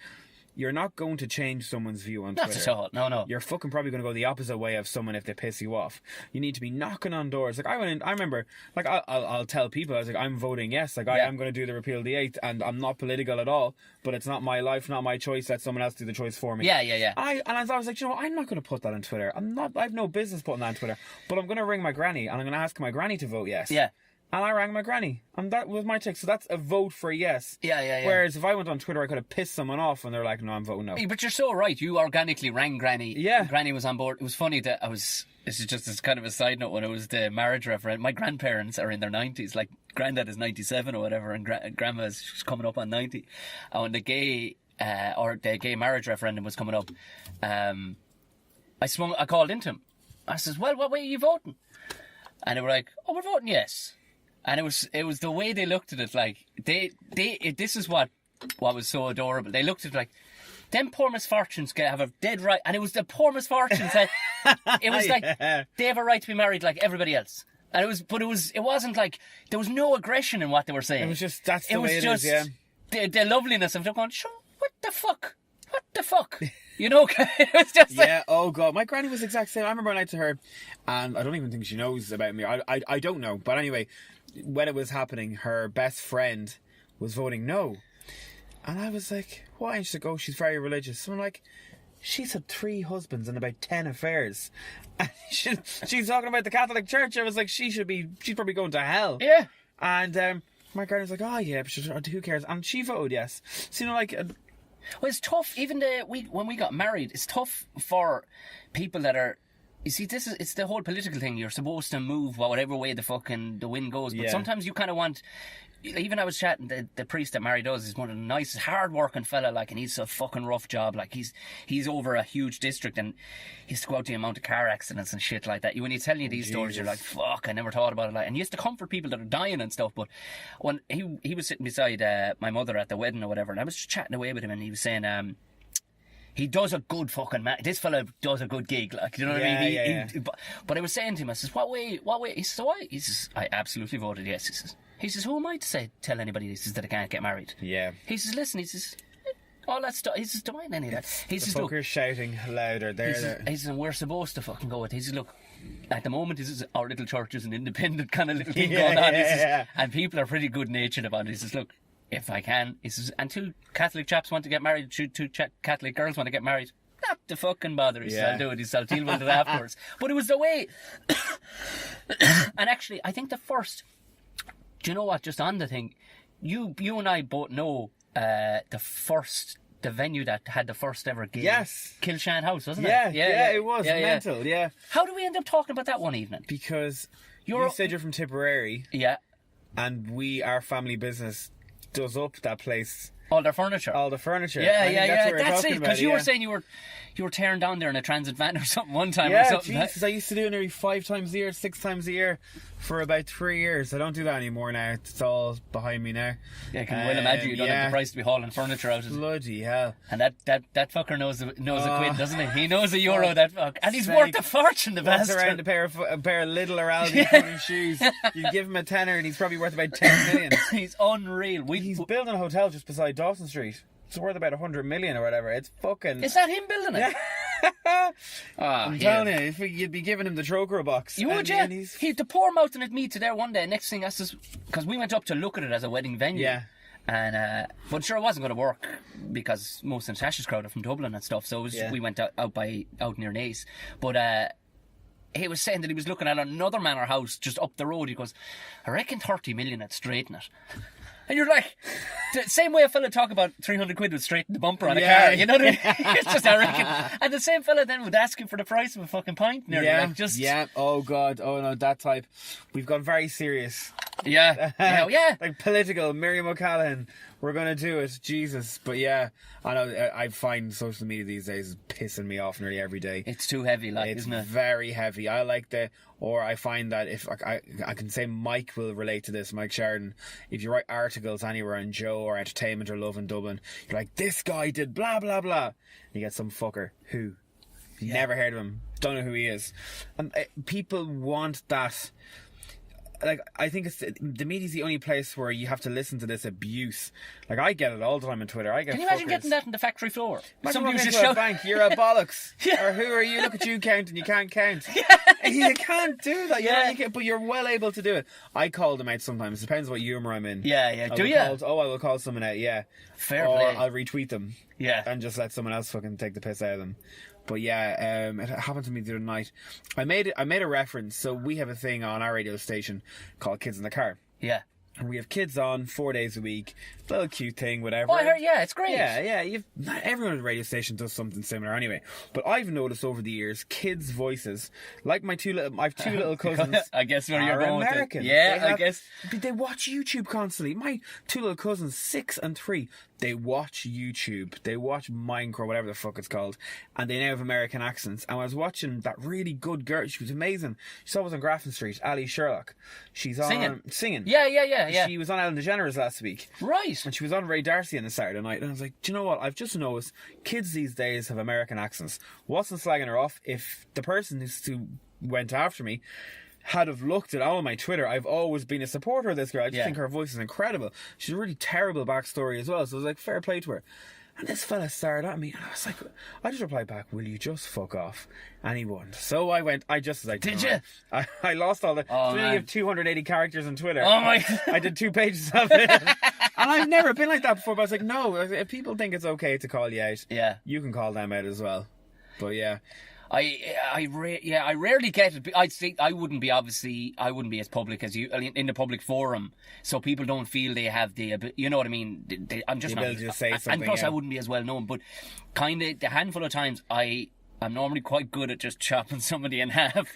you're not going to change someone's view on Twitter. Not at all. No. You're fucking probably going to go the opposite way of someone if they piss you off. You need to be knocking on doors. Like I remember, like I'll tell people, I was like, I'm voting yes. Like I am going to do the repeal of the 8th, and I'm not political at all. But it's not my life, not my choice. Let someone else do the choice for me. Yeah. I was like, I'm not going to put that on Twitter. I have no business putting that on Twitter. But I'm going to ring my granny and I'm going to ask my granny to vote yes. Yeah. And I rang my granny, and that was my tick. So that's a vote for yes. Yeah. Whereas if I went on Twitter, I could have pissed someone off, and they're like, "No, I'm voting no." But you're so right. You organically rang Granny. Yeah. Granny was on board. It was funny that this is just as kind of a side note, when it was the marriage referendum, my grandparents are in their 90s. Like, Granddad is 97 or whatever, and Grandma's coming up on 90. And when the gay marriage referendum was coming up, I called into him. I says, "Well, what way are you voting?" And they were like, "Oh, we're voting yes." And it was the way they looked at it, like this is what was so adorable. They looked at it like, them poor misfortunes have a dead right, and it was the poor misfortunes that it was like they have a right to be married like everybody else. And it wasn't like there was no aggression in what they were saying. It was just that's the way it is. Yeah. The loveliness of them going, "Sure, what the fuck?" You know, it was just like... Oh god, my granny was the exact same. I remember when I to her, and I don't even think she knows about me. I don't know, but anyway, when it was happening, her best friend was voting no, and I was like, "Why?" And she's like, "Oh, she's very religious." So I'm like, "She's had 3 husbands and about 10 affairs, and she's talking about the Catholic Church." I was like, she's probably going to hell. Yeah. And my granny was like, "Oh yeah, but who cares?" And she voted yes. So well, it's tough. Even when we got married, it's tough for people that are. You see, it's the whole political thing. You're supposed to move whatever way the wind goes, but sometimes you kind of want. Even I was chatting, the priest that Mary does is one of the nicest, hard-working fella, like, and he's a fucking rough job. Like, he's over a huge district, and he's to go out the amount of car accidents and shit like that. When he's telling you these stories, you're like, fuck, I never thought about it. Like, and he used to comfort people that are dying and stuff. But when he was sitting beside my mother at the wedding or whatever, and I was just chatting away with him, and he was saying, he does a good fucking this fella does a good gig, like, you know what I mean? But I was saying to him, I says, what way? He says, why? He says, I absolutely voted yes. He says, who am I to tell anybody that I can't get married? Yeah. He says, listen, he says, all that stuff, he says, don't mind any of that. He says, the fuckers shouting louder. He says, and we're supposed to fucking go with it. He says, look, at the moment, this is our little church is an independent kind of little thing going on. He says, and people are pretty good natured about it. He says, look, if I can, he says, and 2 Catholic chaps want to get married, 2 Catholic girls want to get married, not the fucking bother. He says, I'll do it. He says, I'll deal with it afterwards. But it was the way. And actually, I think the first, do you know what, just on the thing, you and I both know the first the venue that had the first ever gig. Yes. Kilshan House, wasn't Yeah, it? it was mental, yeah. How do we end up talking about that one evening? Because you said you're from Tipperary. Yeah. And our family business does up that place. All their furniture. All the furniture. Yeah. That's That's it. Because you were were saying you were tearing down there in a transit van or something one time. Yeah, or something. Jesus, I used to do it nearly 5 times a year, 6 times a year for about 3 years. I don't do that anymore now. It's all behind me now. Yeah, I can well imagine you don't have the price to be hauling furniture out. Bloody hell. And that fucker knows a quid, doesn't he? He knows a euro, that fuck. And he's worth a fortune, the bastard. Around a pair of little or Aldi shoes. You give him a tenner and he's probably worth about 10 million. He's unreal. He's building a hotel just beside Dawson Street. It's worth about 100 million or whatever. It's fucking... Is that him building it? I'm telling you, if you'd be giving him the Trocro box. You would, yeah. He's the poor mouthing at me to there one day. Next thing, because we went up to look at it as a wedding venue. Yeah. And but sure, it wasn't going to work because most of Natasha's crowd are from Dublin and stuff. So we went out near Naas. But he was saying that he was looking at another manor house just up the road. He goes, I reckon 30 million would straighten it. And you're like, the same way a fella talk about 300 quid would straighten the bumper on a car, you know what I mean? It's just, I reckon. And the same fella then would ask him for the price of a fucking pint. Yeah, oh God, oh no, that type. We've gone very serious. Yeah. Like political, Miriam O'Callaghan, we're going to do it, Jesus. But yeah, I know, I find social media these days is pissing me off nearly every day. It's too heavy, isn't it? It's very heavy. Or I find that if I can say Mike will relate to this, Mike Sheridan, if you write articles anywhere on Joe or Entertainment or Love in Dublin, you're like, this guy did blah, blah, blah. And you get some fucker who, never heard of him, don't know who he is. And people want that. Like, I think the media's the only place where you have to listen to this abuse. Like, I get it all the time on Twitter. Can you imagine getting that on the factory floor? Somebody was just shouting, bank, you're a bollocks. Or who are you? Look at you counting, you can't count. You can't do that. But you're well able to do it. I call them out sometimes. It depends what humour I'm in. Do you? I will call someone out, Fair or play. I'll retweet them. Yeah. And just let someone else fucking take the piss out of them. But yeah, it happened to me the other night. I made a reference. So we have a thing on our radio station called Kids in the Car. Yeah. And we have kids on 4 days a week. Little cute thing, whatever. Oh, I heard, it's great. Yeah. Everyone at the radio station does something similar anyway. But I've noticed over the years, kids' voices, like I have two little cousins. I guess where you're going American. With it. Yeah, I guess. They watch YouTube constantly. My 2 little cousins, 6 and 3, they watch YouTube. They watch Minecraft, whatever the fuck it's called. And they now have American accents. And I was watching that really good girl. She was amazing. She was on Grafton Street, Ali Sherlock. She's on... Singing. Yeah. She was on Ellen DeGeneres last week. Right. And she was on Ray Darcy on the Saturday night. And I was like, do you know what? I've just noticed kids these days have American accents. Wasn't slagging her off. If the person who went after me had have looked at all my Twitter, I've always been a supporter of this girl. I just think her voice is incredible. She's a really terrible backstory as well. So I was like, fair play to her. And this fella stared at me, and I was like, I just replied back, will you just fuck off? And he wouldn't. So I went, Did you? I lost all the... Oh, so you have 280 characters on Twitter. Oh my... I did 2 pages of it. And I've never been like that before, but I was like, no, if people think it's okay to call you out, you can call them out as well. But yeah... I rarely get it. I'd say I wouldn't be as public as you in the public forum, so people don't feel they have the, you know what I mean. I'm just not. To say something, and plus, I wouldn't be as well known. But kind of the handful of times I'm normally quite good at just chopping somebody in half.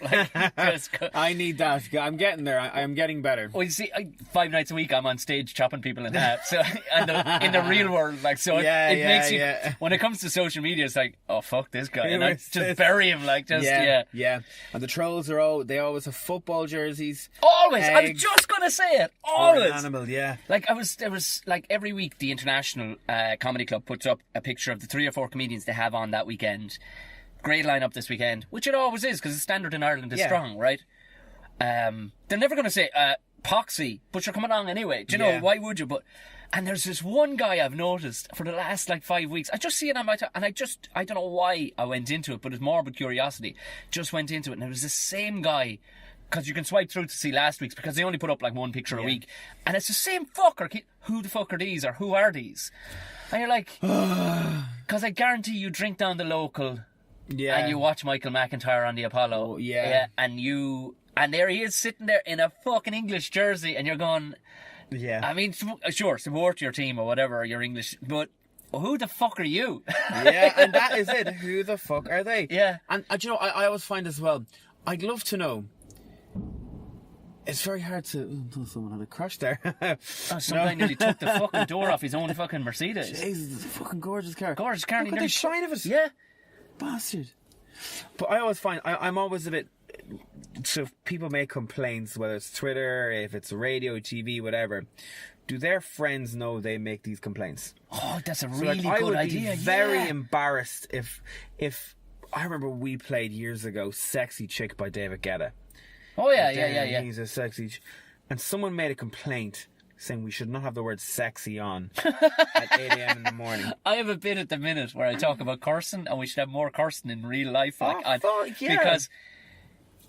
I need that. I'm getting there. I'm getting better. Well, you see, 5 nights a week I'm on stage chopping people in half. So in the real world, like, so it makes you. When it comes to social media, it's like, oh fuck this guy, and I just bury him, like, just yeah. And the trolls they always have football jerseys. Always. Eggs. I was just gonna say it. Always. Animal, yeah. Like there was like every week the International Comedy Club puts up a picture of the 3 or 4 comedians they have on that weekend. Great lineup this weekend, which it always is because the standard in Ireland is strong, right? They're never going to say Poxy, but you're coming on anyway. Do you know why would you? And there's this one guy I've noticed for the last 5 weeks. I just see it on my and I don't know why I went into it, but it's morbid curiosity. Just went into it, and it was the same guy. Because you can swipe through to see last week's, because they only put up 1 picture a week, and it's the same fucker. Who the fuck are these, or who are these? And you're like, because I guarantee you drink down the local. Yeah. And you watch Michael McIntyre on the Apollo. Oh, yeah. And there he is sitting there in a fucking English jersey, and you're going, yeah. I mean, sure, support your team or whatever, your English, but well, who the fuck are you? Yeah, and that is it. Who the fuck are they? Yeah. And you know, I always find as well, I'd love to know. It's very hard to... Oh, someone had a crash there. Some guy nearly took the fucking door off his own fucking Mercedes. Jesus, it's a fucking gorgeous car. Gorgeous car. Look at the shine of it. Yeah. Bastard. But I always find, I'm always a bit... So if people make complaints, whether it's Twitter, if it's radio, TV, whatever, do their friends know they make these complaints? Oh, that's a So, really I good would idea. be very embarrassed if I remember we played years ago "Sexy Chick" by David Guetta. Oh yeah. He's a sexy, and someone made a complaint saying we should not have the word "sexy" on at 8 a.m. in the morning. I have a bit at the minute where I talk about cursing, and we should have more cursing in real life. Fuck, yeah. Because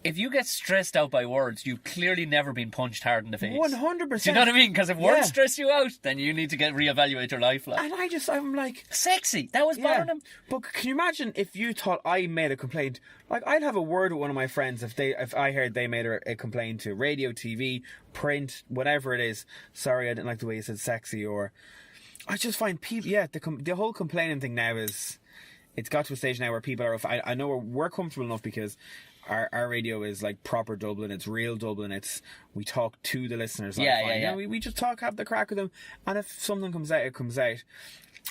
if you get stressed out by words, you've clearly never been punched hard in the face. 100%. Do you know what I mean? Because if words stress you out, then you need to reevaluate your life. Like. And I'm like... Sexy! That was bothering him. But can you imagine if you thought I made a complaint? Like, I'd have a word with one of my friends if I heard they made a complaint to radio, TV, print, whatever it is. Sorry, I didn't like the way you said sexy, or... I just find people... Yeah, the whole complaining thing now is... It's got to a stage now where people are... I know we're comfortable enough because... Our radio is like proper Dublin. It's real Dublin. We talk to the listeners. Yeah. We just talk, have the crack with them. And if something comes out, it comes out.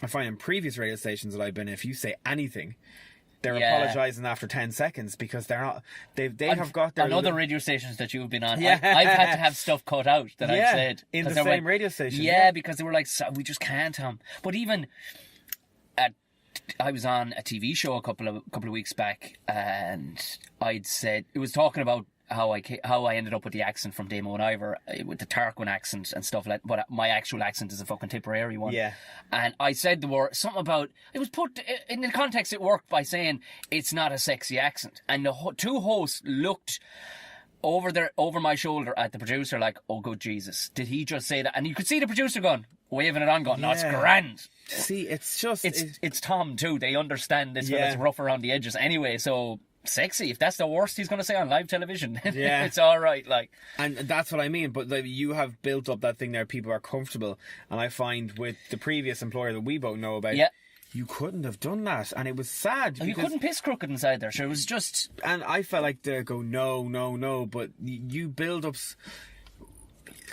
I find in previous radio stations that I've been, if you say anything, they're apologising after 10 seconds because they're not. They have got their... On other radio stations that you've been on, Yeah. I've had to have stuff cut out that I've said. in the same radio station. Yeah, because they were like, we just can't. But even I was on a TV show a couple of weeks back, and I'd said it was talking about how I ended up with the accent from Damo and Ivor, with the Tarquin accent and stuff like. But my actual accent is a fucking Tipperary one. Yeah. And I said the word something about it was put in the context. It worked by saying it's not a sexy accent, and the two hosts looked over my shoulder at the producer like, oh good Jesus, did he just say that? And you could see the producer waving it on, going, no, it's grand. See, it's just... It's Tom too. They understand this when it's rough around the edges anyway, so sexy. If that's the worst he's going to say on live television, it's all right. Like, and that's what I mean. But you have built up that thing there. People are comfortable, and I find with the previous employer that we both know about, you couldn't have done that, and it was sad. You couldn't piss crooked inside there. Sure, it was just. And I felt like they go no, but you build up,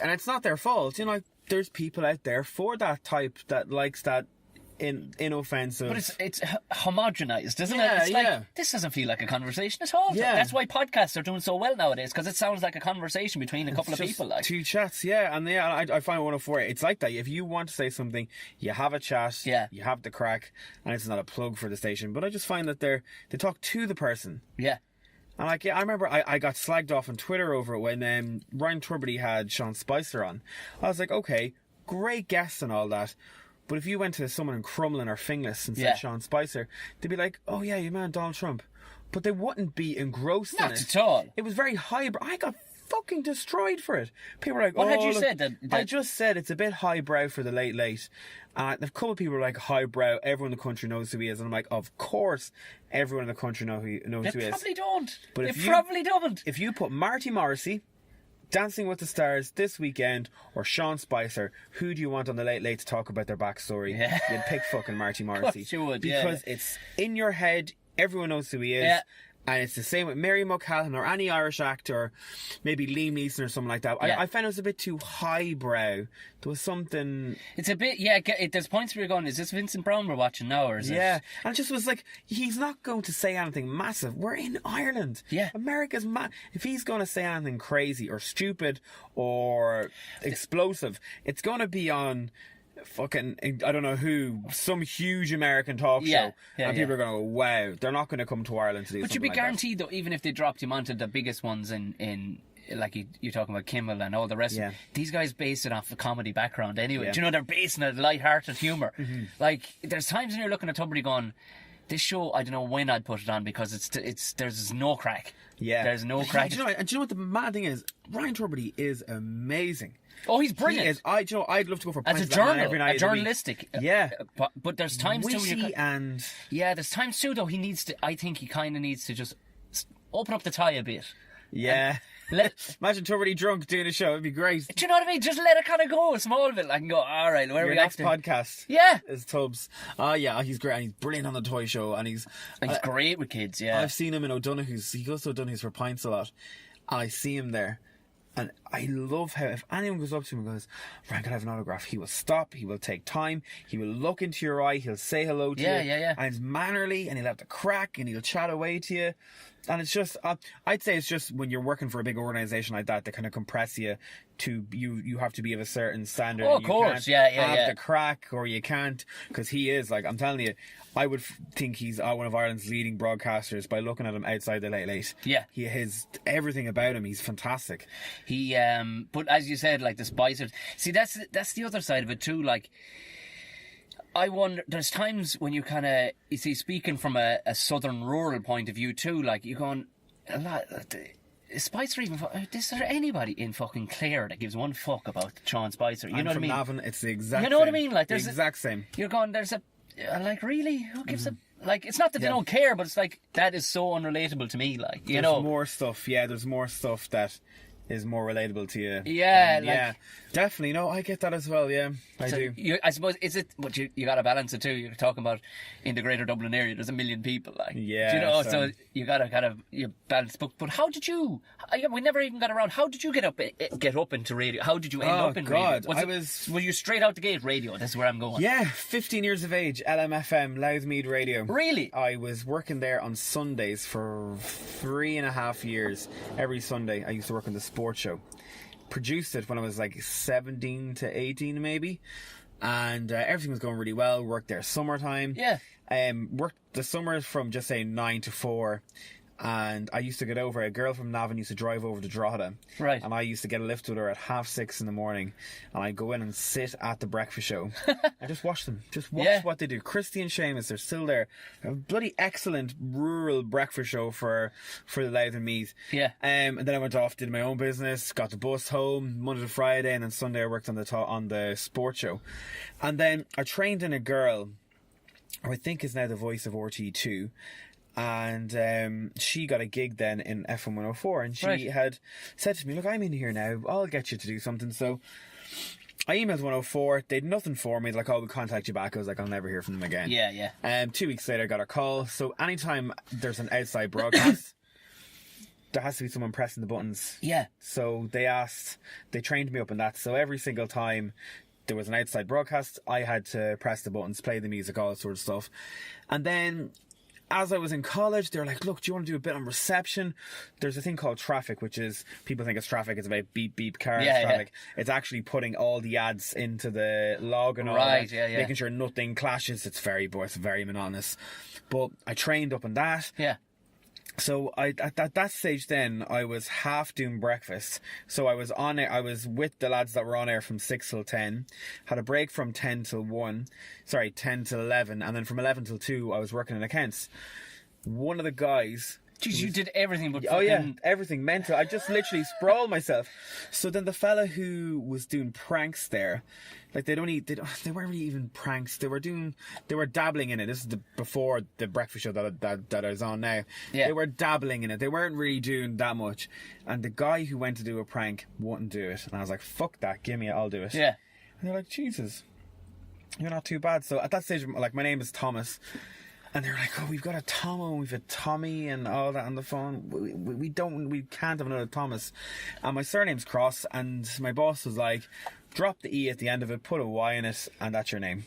and it's not their fault. You know, like, there's people out there for that type that likes that inoffensive. But it's homogenized, isn't it? It's like, this doesn't feel like a conversation at all. Yeah. That's why podcasts are doing so well nowadays, because it sounds like a conversation between a couple of people. Like two chats, and I find 104. It's like that. If you want to say something, you have a chat, you have the crack, and it's not a plug for the station. But I just find that they talk to the person. Yeah. And I remember I got slagged off on Twitter over it when Ryan Turbiddy had Sean Spicer on. I was like, okay, great guest and all that. But if you went to someone in Crumlin or Finglas and said Sean Spicer, they'd be like, oh yeah, you man Donald Trump. But they wouldn't be engrossed in it. Not at all. It was very highbrow. I got fucking destroyed for it. People were like, what had you said? I just said it's a bit highbrow for the late. A couple of people were like, highbrow, everyone in the country knows who he is. And I'm like, of course everyone in the country knows who he is. They probably don't. But they probably don't. If you put Marty Morrissey, Dancing with the Stars this weekend, or Sean Spicer, who do you want on the Late to talk about their backstory? Yeah. You'd pick fucking Marty Morrissey. Of course you would, because it's in your head, everyone knows who he is. And it's the same with Mary Mulcahy or any Irish actor, maybe Liam Neeson or something like that. I found it was a bit too highbrow. There was something... It's a bit, there's points where you're going, is this Vincent Brown we're watching now, or is it... Yeah, and it just was like, he's not going to say anything massive. We're in Ireland. Yeah. America's if he's going to say anything crazy or stupid or explosive, it's going to be on... fucking, I don't know who, some huge American talk show, and people are going to go, wow, they're not going to come to Ireland to do something. But you'd be like guaranteed though, even if they dropped him onto the biggest ones in like you're talking about Kimmel and all the rest of it, these guys base it off a comedy background anyway. Do you know, they're basing it on light-hearted humour. Like, there's times when you're looking at somebody going, this show, I don't know when I'd put it on, because there's no crack. There's no crack. Do you know what the mad thing is? Ryan Turbiddy is amazing. Oh, he's brilliant. He is. I'd love to go for as a journalistic. But there's times too. There's times too though. I think he kind of needs to just open up the tie a bit. Yeah. Imagine Tuberty drunk doing a show. It'd be great. Do you know what I mean? Just let it kind of go a small bit. I can go, all right, where are we next off to? podcast. Yeah. Is Tubbs. Yeah, he's great. And he's brilliant on the toy show. And he's great with kids, yeah. I've seen him in O'Donoghue's. He goes to O'Donoghue's for pints a lot. And I see him there. And I love how if anyone goes up to him and goes, Frank, can I have an autograph? He will stop, he will take time, he will look into your eye, he'll say hello to you. Yeah. And he's mannerly and he'll have the crack and he'll chat away to you. And it's just, I'd say it's just when you're working for a big organisation like that, they kind of compress you to, you have to be of a certain standard. Oh, of course, yeah. Have the crack or you can't, because he is, like, I'm telling you, I would think he's one of Ireland's leading broadcasters by looking at him outside the Late Late. Yeah. He has everything about him, he's fantastic. He, but as you said, like the Spicers, see, that's the other side of it too, like, I wonder, there's times when you kind of, you see, speaking from a southern rural point of view too, like, you're going, a lot, Spicer even, is there anybody in fucking Clare that gives one fuck about Sean Spicer? You know what I mean? Navan, it's the exact You know what I mean? Like, there's the exact same. You're going, there's a, like, really? Who gives a, like, it's not that they don't care, but it's like, that is so unrelatable to me, like, you know? There's more stuff, there's more stuff that is more relatable to you. Yeah, yeah, definitely. No, I get that as well. Yeah, I do. I suppose is it, but you got to balance it too. You're talking about in the Greater Dublin area, there's 1 million people. Like, yeah, do you know, so you got to kind of balance. But how did you? We never even got around. How did you get up into radio? How did you end up in radio? Were you straight out the gate radio? That's where I'm going. Yeah, 15 years of age, LMFM, Louthmead Radio. Really? I was working there on Sundays for 3.5 years. Every Sunday, I used to work on the sports show. Produced it when I was like 17 to 18 maybe, and everything was going really well. Worked there summertime. Yeah. Worked the summers from just say 9 to 4. And I used to get over, a girl from Navan used to drive over to Drogheda. Right. And I used to get a lift with her at 6:30 in the morning. And I'd go in and sit at the breakfast show. and just watch them. Just watch what they do. Christy and Seamus, they're still there. A bloody excellent rural breakfast show for the Louth and Meath. Yeah. And then I went off, did my own business, got the bus home, Monday to Friday, and then Sunday I worked on the sports show. And then I trained in a girl who I think is now the voice of RT2. And she got a gig then in FM104, and she had said to me, look, I'm in here now, I'll get you to do something. So I emailed 104, they had nothing for me, like, we'll contact you back. I was like, I'll never hear from them again. Yeah. 2 weeks later I got a call. So anytime there's an outside broadcast, there has to be someone pressing the buttons. Yeah. So they trained me up in that. So every single time there was an outside broadcast, I had to press the buttons, play the music, all that sort of stuff. And then as I was in college, they were like, look, do you want to do a bit on reception? There's a thing called traffic, which is, people think it's traffic, it's about beep, beep, cars, traffic. Yeah. It's actually putting all the ads into the log and all that, making sure nothing clashes. It's very monotonous. But I trained up in that. Yeah. So at that stage then, I was half doing breakfast. So I was on it. I was with the lads that were on air from 6 till 10. Had a break from 10 till 11. And then from 11 till 2, I was working in accounts. One of the guys... Jeez, you did everything but fucking... Oh yeah, everything, mental. I just literally sprawled myself. So then the fella who was doing pranks there, like they weren't really even pranks. They were dabbling in it. This is before the breakfast show that I was on now. Yeah. They were dabbling in it. They weren't really doing that much. And the guy who went to do a prank wouldn't do it. And I was like, fuck that, give me it, I'll do it. Yeah. And they're like, Jesus, you're not too bad. So at that stage, like, my name is Thomas. And they're like, oh, we've got a Tomo, we've a Tommy and all that on the phone. We can't have another Thomas. And my surname's Crosse, and my boss was like, drop the E at the end of it, put a Y in it, and that's your name.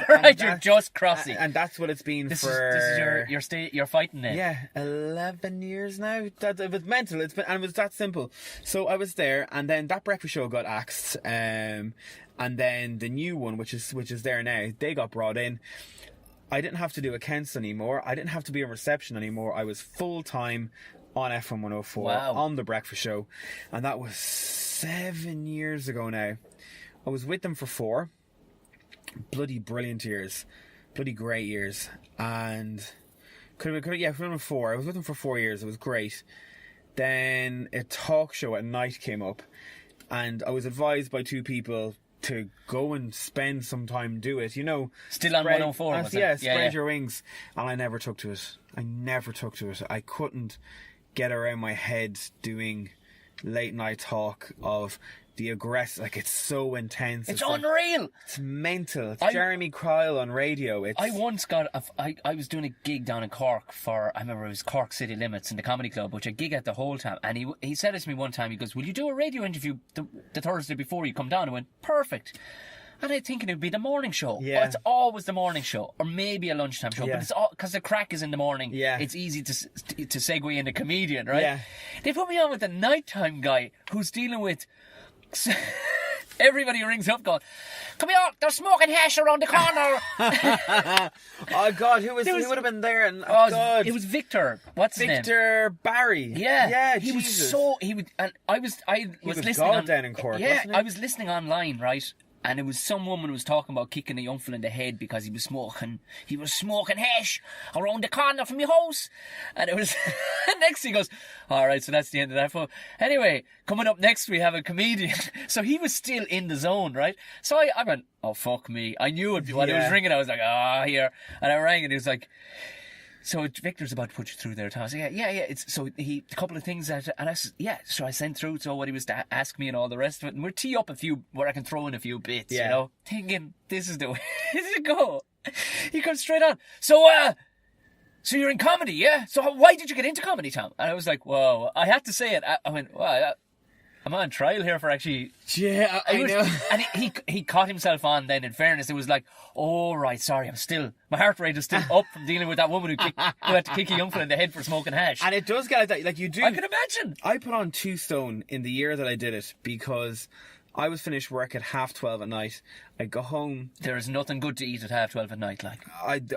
Right, you're just Crossy. And that's what it's been this is your fighting name. Yeah, 11 years now. It was mental. It was that simple. So I was there, and then that breakfast show got axed. And then the new one, which is there now, they got brought in. I didn't have to do accounts anymore. I didn't have to be in reception anymore. I was full-time on FM104 on the breakfast show. And that was 7 years ago now. I was with them for 4. Bloody brilliant years. Bloody great years. And could have been 4. I was with them for 4 years. It was great. Then a talk show at night came up. And I was advised by 2 people to go and spend some time, do it, you know. Still on 104, was it? Yeah, spread your wings. And I never took to it. I couldn't get around my head doing late night talk of the aggressive, like it's so intense. It's like, unreal. it's mental. It's Jeremy Kyle on radio. I once got I was doing a gig down in Cork I remember it was Cork City Limits in the Comedy Club, which I gig at the whole time, and he said it to me one time, he goes, will you do a radio interview the Thursday before you come down? I went, perfect. And I thinking it would be the morning show. Yeah. Oh, it's always the morning show, or maybe a lunchtime show. Yeah. But it's all because the crack is in the morning. Yeah. It's easy to segue into comedian, right? Yeah. They put me on with the nighttime guy who's dealing with. Everybody rings up going, come here, they're smoking hash around the corner. Oh God, who would have been there? And God, it was Victor. What's his name? Victor Barry. Yeah, he Jesus. I was listening God down in Cork. Yeah, wasn't he? I was listening online, right? And it was some woman who was talking about kicking a young fella in the head because he was smoking hash around the corner from your house. And it was, next he goes, all right, so that's the end of that phone. Anyway, coming up next we have a comedian. So he was still in the zone, right? So I went, oh, fuck me. I knew it when it was ringing. I was like, here. And I rang and he was like, so Victor's about to put you through there, Thomas. Yeah. It's so a couple of things that, and I said, yeah. So I sent through so what he was to ask me and all the rest of it, and we'll tee up a few where I can throw in a few bits, you know, thinking this is the way to go. He comes straight on. So you're in comedy, yeah? So why did you get into comedy, Tom? And I was like, whoa. I had to say it. I went, well, I'm on trial here for actually. Yeah, I know. And he caught himself on then, in fairness. It was like, oh, right, sorry, my heart rate is still up from dealing with that woman who had to kick a young fella in the head for smoking hash. And it does get like that. Like you do. I can imagine. I put on 2 stone in the year that I did it because I was finished work at 12:30 at night. I go home. There is nothing good to eat at 12:30 at night, like.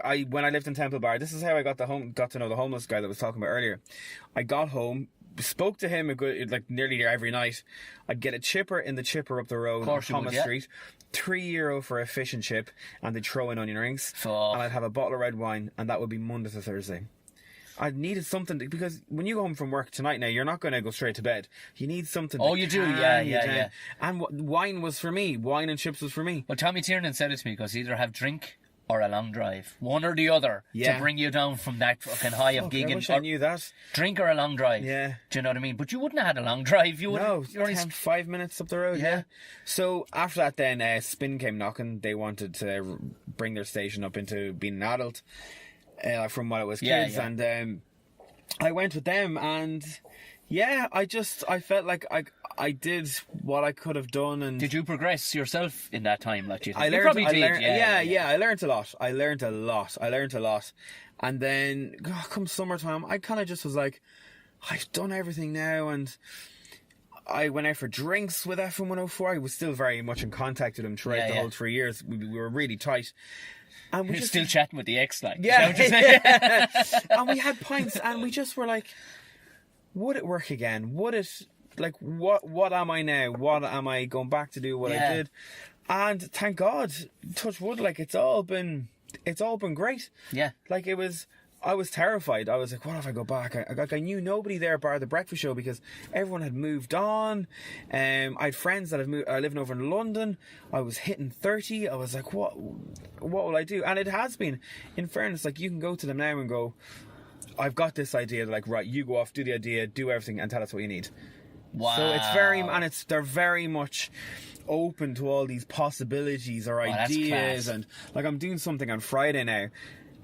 I when I lived in Temple Bar, this is how I got to know the homeless guy that was talking about earlier. I got home, spoke to him nearly every night. I'd get a chipper in the chipper up the road on Thomas Street, €3 for a fish and chip, and they'd throw in onion rings. And I'd have a bottle of red wine, and that would be Monday to Thursday. I needed something because when you go home from work tonight now, you're not going to go straight to bed. You need something. Oh, you do, yeah. And wine was for me. Wine and chips was for me. Well, Tommy Tiernan said it to me because either have drink or a long drive, one or the other, to bring you down from that fucking high of gigging. I wish I knew that. Drink or a long drive. Yeah. Do you know what I mean? But you wouldn't have had a long drive. You would. No, 5 minutes up the road. Yeah. So after that, then Spin came knocking. They wanted to bring their station up into being an adult, from when I was kids, and I went with them, and I felt like I did what I could have done. And did you progress yourself in that time? Like, I learned a lot. I learned a lot. And then come summertime, I kind of just was like, I've done everything now, and I went out for drinks with FM104. I was still very much in contact with him throughout the whole 3 years. We were really tight. And we still chatting with the ex, like. Yeah. And we had pints, and we just were like, would it work again? Would it, like, what am I now? What am I going back to do what I did? And thank God, touch wood, like, it's all been great. Yeah. Like, I was terrified. I was like, what if I go back? I knew nobody there bar the breakfast show because everyone had moved on. I had friends that are living over in London. I was hitting 30. I was like, what will I do? And it has been, in fairness, like, you can go to them now and go, I've got this idea. They're like, right, you go off, do the idea, do everything, and tell us what you need. Wow. So they're very much open to all these possibilities or ideas. And like, I'm doing something on Friday now.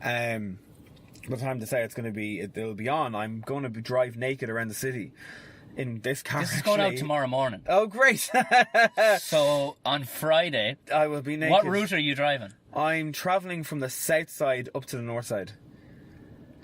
By the time they say it'll be on, I'm going to drive naked around the city in this car. This is going out tomorrow morning. Oh, great. So on Friday, I will be naked. What route are you driving? I'm travelling from the south side up to the north side.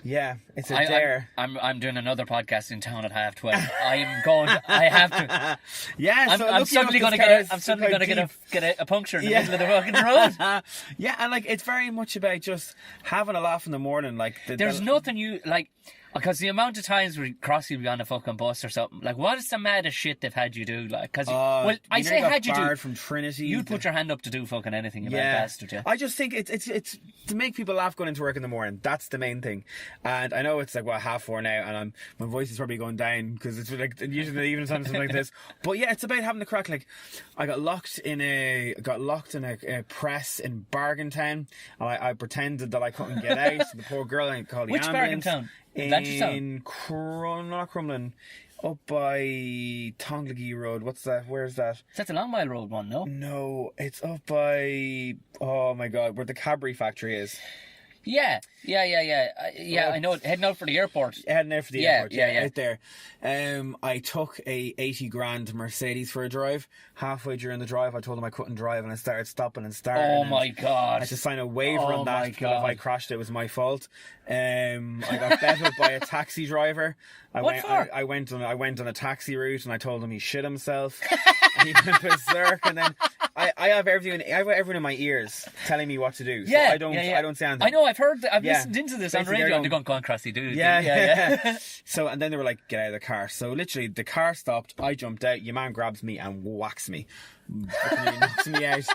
Yeah, it's a dare. I'm doing another podcast in town at 12:30. I have to. Yeah, I'm suddenly going to get a puncture in the middle of the fucking road. Yeah, and like, it's very much about just having a laugh in the morning. Like, there's nothing you like. Because the amount of times where Crossy will be on a fucking bus or something, like, what is the maddest shit they've had you do? Like, because I say had you do from Trinity. You'd put your hand up to do fucking anything, you mad bastard. Yeah. I just think it's to make people laugh going into work in the morning. That's the main thing. And I know it's like 4:30 now, and my voice is probably going down because it's like usually the evening time something like this. But yeah, it's about having the crack. Like, I got locked in a press in Bargaintown, and I pretended that I couldn't get out. So the poor girl, I called the ambulance. Which Bargaintown? In not Crumlin, Up by Tonglagee Road. What's that? Where's that? That's the Long Mile Road one, no? No, it's up by... Oh my God, where the Cadbury factory is. Yeah. I know. Heading out for the airport. Heading out for the airport, yeah. out there. I took a 80 grand Mercedes for a drive. Halfway during the drive, I told them I couldn't drive, and I started stopping and starting. Oh my God! I had to sign a waiver on that. If I crashed, it was my fault. I got betted by a taxi driver. I went on a taxi route, and I told him he shit himself. And he went berserk, and then I have everyone in my ears telling me what to do. So I don't say anything. I know. I've listened into this on radio. And they're going, "Go on, Crossy, do it." Yeah. So, and then they were like, "Get out of the car." So literally, the car stopped. I jumped out. Your man grabs me and whacks me, knocks me out.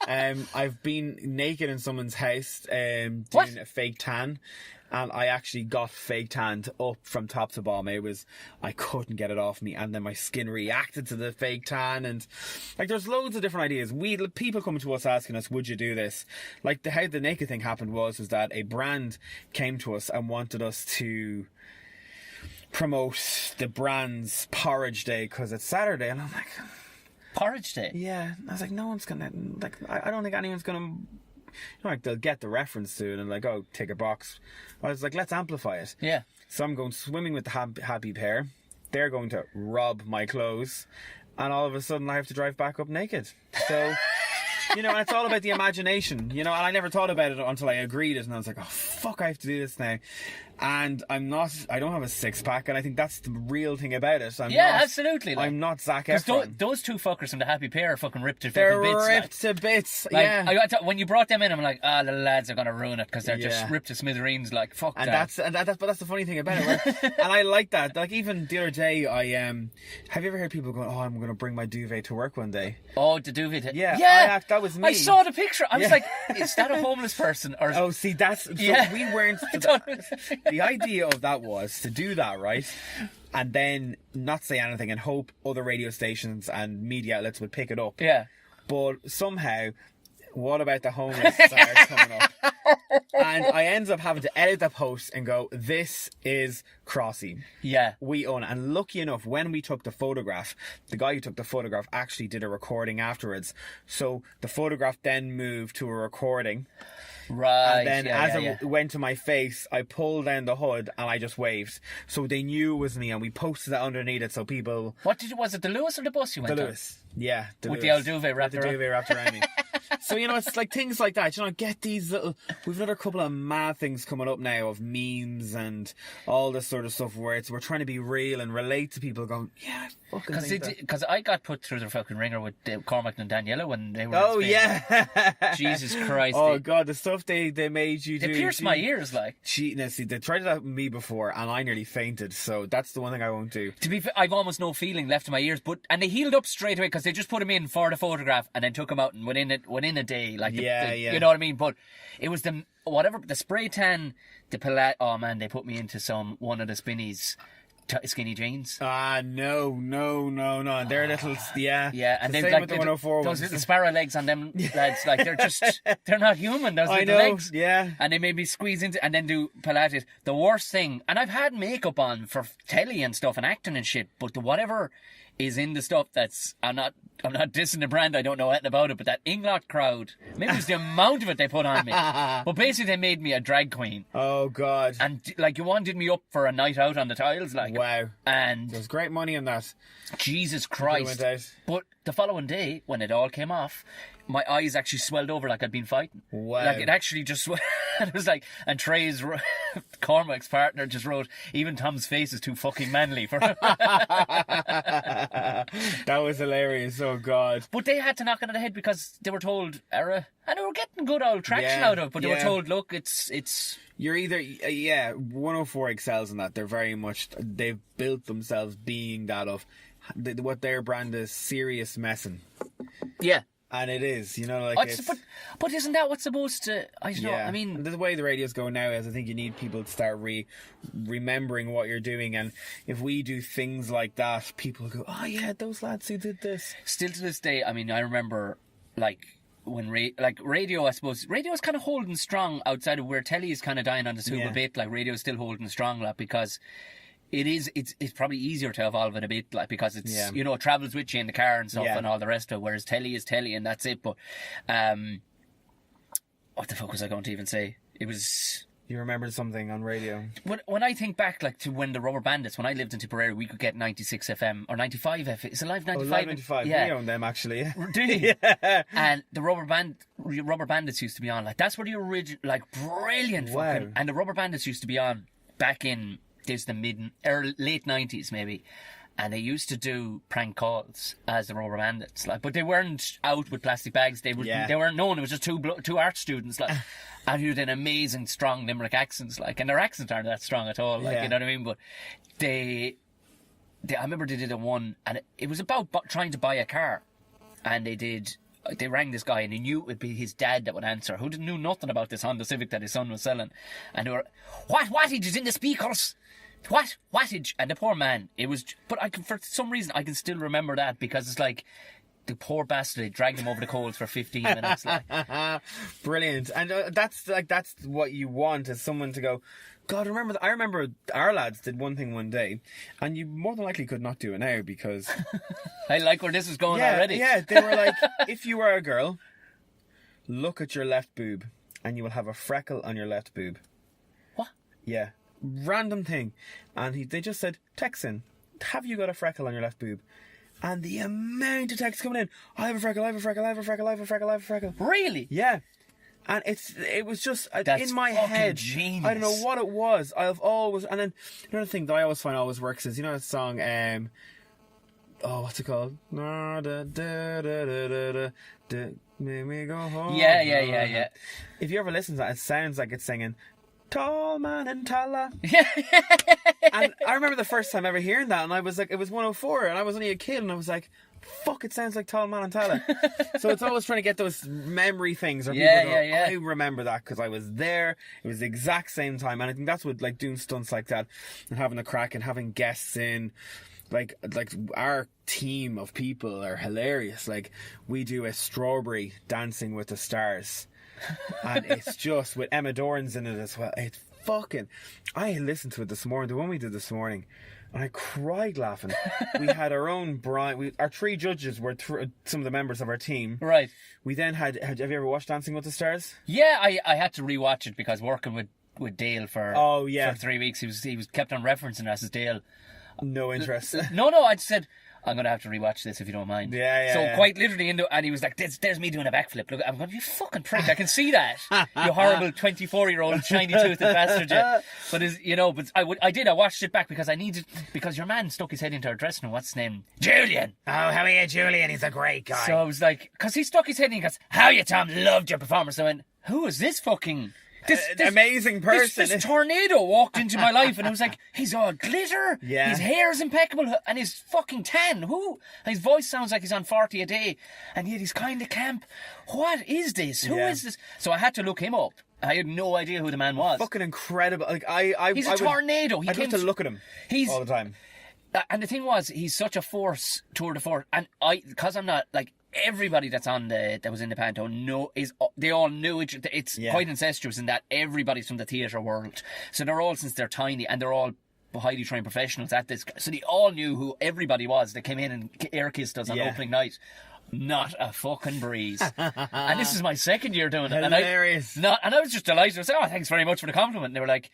I've been naked in someone's house doing a fake tan. And I actually got fake tanned up from top to bottom. I couldn't get it off me. And then my skin reacted to the fake tan. And like, there's loads of different ideas. People coming to us asking us, would you do this? Like, how the naked thing happened was that a brand came to us and wanted us to promote the brand's porridge day because it's Saturday. And I'm like, porridge day? Yeah. I was like, no one's gonna, like, I don't think anyone's gonna, like, they'll get the reference to it and like, oh, take a box. I was like, let's amplify it. Yeah. So I'm going swimming with the happy pair. They're going to rob my clothes. And all of a sudden I have to drive back up naked. So, and it's all about the imagination, and I never thought about it until I agreed it. And I was like, oh, fuck, I have to do this now. And I don't have a six-pack, and I think that's the real thing about it. Absolutely. I'm not Zac Efron. Those two fuckers from the Happy Pair are fucking ripped to bits. They're ripped to bits, yeah. When you brought them in, I'm like, the lads are going to ruin it because they're just ripped to smithereens, like, fuck that. But that's the funny thing about it. And I like that. Like, even the other day, have you ever heard people going, oh, I'm going to bring my duvet to work one day? Oh, the duvet. Yeah. That was me. I saw the picture. I was like, is that a homeless person? Or... Oh, see, that's... So we weren't... The idea of that was to do that, right? And then not say anything and hope other radio stations and media outlets would pick it up. Yeah. But somehow, what about the homeless started coming up? And I ended up having to edit the post and go, this is Crossy. Yeah. We own it. And lucky enough, when we took the photograph, the guy who took the photograph actually did a recording afterwards. So the photograph then moved to a recording. Right. And then it went to my face, I pulled down the hood and I just waved. So they knew it was me, and we posted it underneath it so people... Was it the Lewis or the bus you went on? The Lewis. Yeah. With the old duvet wrapped around me. So, it's like things like that. Get these little... We've another couple of mad things coming up now of memes and all this sort of stuff where we're trying to be real and relate to people going, yeah, I fucking think that. Because I got put through the fucking ringer with Cormac and Daniela when they were in Spain. Yeah. Jesus Christ. Oh, God, the stuff they made you do. They pierced my ears, like. See, they tried that with me before and I nearly fainted, so that's the one thing I won't do. To be fair, I've almost no feeling left in my ears, and they healed up straight away because they just put him in for the photograph and then took him out and within a day, like, you know what I mean? But it was the spray tan, the palette. Oh man, they put me into one of the spinnies. Skinny jeans. No. And they're little, and they've same like with the 104 those little sparrow legs on them lads. Like they're not human. Those little legs. Yeah. And they made me squeeze into and then do Pilates. The worst thing, and I've had makeup on for telly and stuff and acting and shit, but whatever is in the stuff that's I'm not dissing the brand, I don't know anything about it, but that Inglot crowd, maybe it's the amount of it they put on me. But basically they made me a drag queen. Oh God. And like you wanted me up for a night out on the tiles, like. Wow. And there's great money in that. Jesus Christ. But the following day, when it all came off, my eyes actually swelled over like I'd been fighting. Wow. Like it actually just it was like, and Trey's Cormac's partner just wrote, even Tom's face is too fucking manly for him. That was hilarious. Oh God. But they had to knock it on the head because they were told and they were getting good old traction out of it, but they were told, look, it's you're either 104 excels in that. They're very much, they've built themselves being that of what their brand is, serious messing. Yeah. And it is, but isn't that what's supposed to? I don't know. I mean, the way the radio's going now is, I think you need people to start remembering what you're doing, and if we do things like that, people go, "Oh yeah, those lads who did this." Still to this day, I mean, I remember when radio. I suppose radio is kind of holding strong outside of where telly is kind of dying on the tube a bit. Like radio is still holding strong, because It is. It's probably easier to evolve it a bit, like, because it's it travels with you in the car and stuff and all the rest of it. Whereas telly is telly and that's it. But what the fuck was I going to even say? It was. You remembered something on radio. When I think back, like, to when the Rubber Bandits, when I lived in Tipperary, we could get 96 FM or 95 FM. Is it Live 95? Live 95. Yeah. We own them, actually. Do you? Yeah. And the Rubber Bandits used to be on. Like, that's where the original, like, brilliant fucking. And the Rubber Bandits used to be on back in the late 90s, maybe. And they used to do prank calls as the Rubber Bandits, like, but they weren't out with plastic bags. They weren't known. It was just two art students, like, and who did amazing, strong Limerick accents, like, and their accents aren't that strong at all, like, you know what I mean? But I remember they did one, and it was about trying to buy a car, and they rang this guy, and he knew it would be his dad that would answer, who knew nothing about this Honda Civic that his son was selling, and they were, what wattage is in the speakers? What wattage? And the poor man, it was, but for some reason I can still remember that, because it's like, the poor bastard, they dragged him over the coals for 15 minutes. Like. Brilliant. And that's what you want, is someone to go, God, I remember our lads did one thing one day, and you more than likely could not do it now, because... I like where this is going already. Yeah, they were like, if you are a girl, look at your left boob, and you will have a freckle on your left boob. What? Yeah. Random thing. And they just said, text in, have you got a freckle on your left boob? And the amount of texts coming in, I have a freckle, I have a freckle, I have a freckle, I have a freckle, I have a freckle. Really? Yeah. And it was just That's in my head. Genius. I don't know what it was. I've always, and then another thing that I always find always works is, you know that song, what's it called? Make me go home. Yeah. If you ever listen to that, it sounds like it's singing, Tall Man and Tala. And I remember the first time ever hearing that, and I was like, it was 104, and I was only a kid, and I was like, fuck, it sounds like Tall Man and Tala. So it's always trying to get those memory things, or people go, I remember that because I was there. It was the exact same time, and I think that's what, like, doing stunts like that and having a crack and having guests in. Like our team of people are hilarious. Like, we do a strawberry Dancing with the Stars. And it's just with Emma Dorn's in it as well. It's fucking... I listened to it this morning, the one we did this morning, and I cried laughing. We had our own Brian. Our three judges were some of the members of our team. Right. We then have you ever watched Dancing with the Stars? Yeah, I had to rewatch it because working with Dale for 3 weeks, he was kept on referencing us as Dale. No interest. No, I just said, I'm going to have to rewatch this if you don't mind. So quite literally, and he was like, there's me doing a backflip. Look, I'm going, you fucking prick, I can see that. You horrible 24-year-old shiny-toothed bastard. But I watched it back because your man stuck his head into our dressing room. What's his name? Julian. Oh, how are you, Julian? He's a great guy. So I was like, because he stuck his head in and he goes, how are you, Tom? Loved your performance. I went, who is this fucking... This amazing person. This tornado walked into my life, and I was like, he's all glitter. Yeah. His hair is impeccable, and he's fucking tan. Who? And his voice sounds like he's on 40 a day, and yet he's kind of camp. What is this? Who is this? So I had to look him up. I had no idea who the man was. Fucking incredible. Like he's a tornado. I'd love to look at him all the time. And the thing was, he's such a force, tour de force, and because I'm not like. Everybody that was in the panto they all knew each other. It's quite incestuous in that everybody's from the theatre world. So they're all, since they're tiny, and they're all highly trained professionals at this. So they all knew who everybody was that came in and air kissed us on opening night. Not a fucking breeze. And this is my second year doing it. Hilarious. And I was just delighted. I was like, thanks very much for the compliment. And they were like,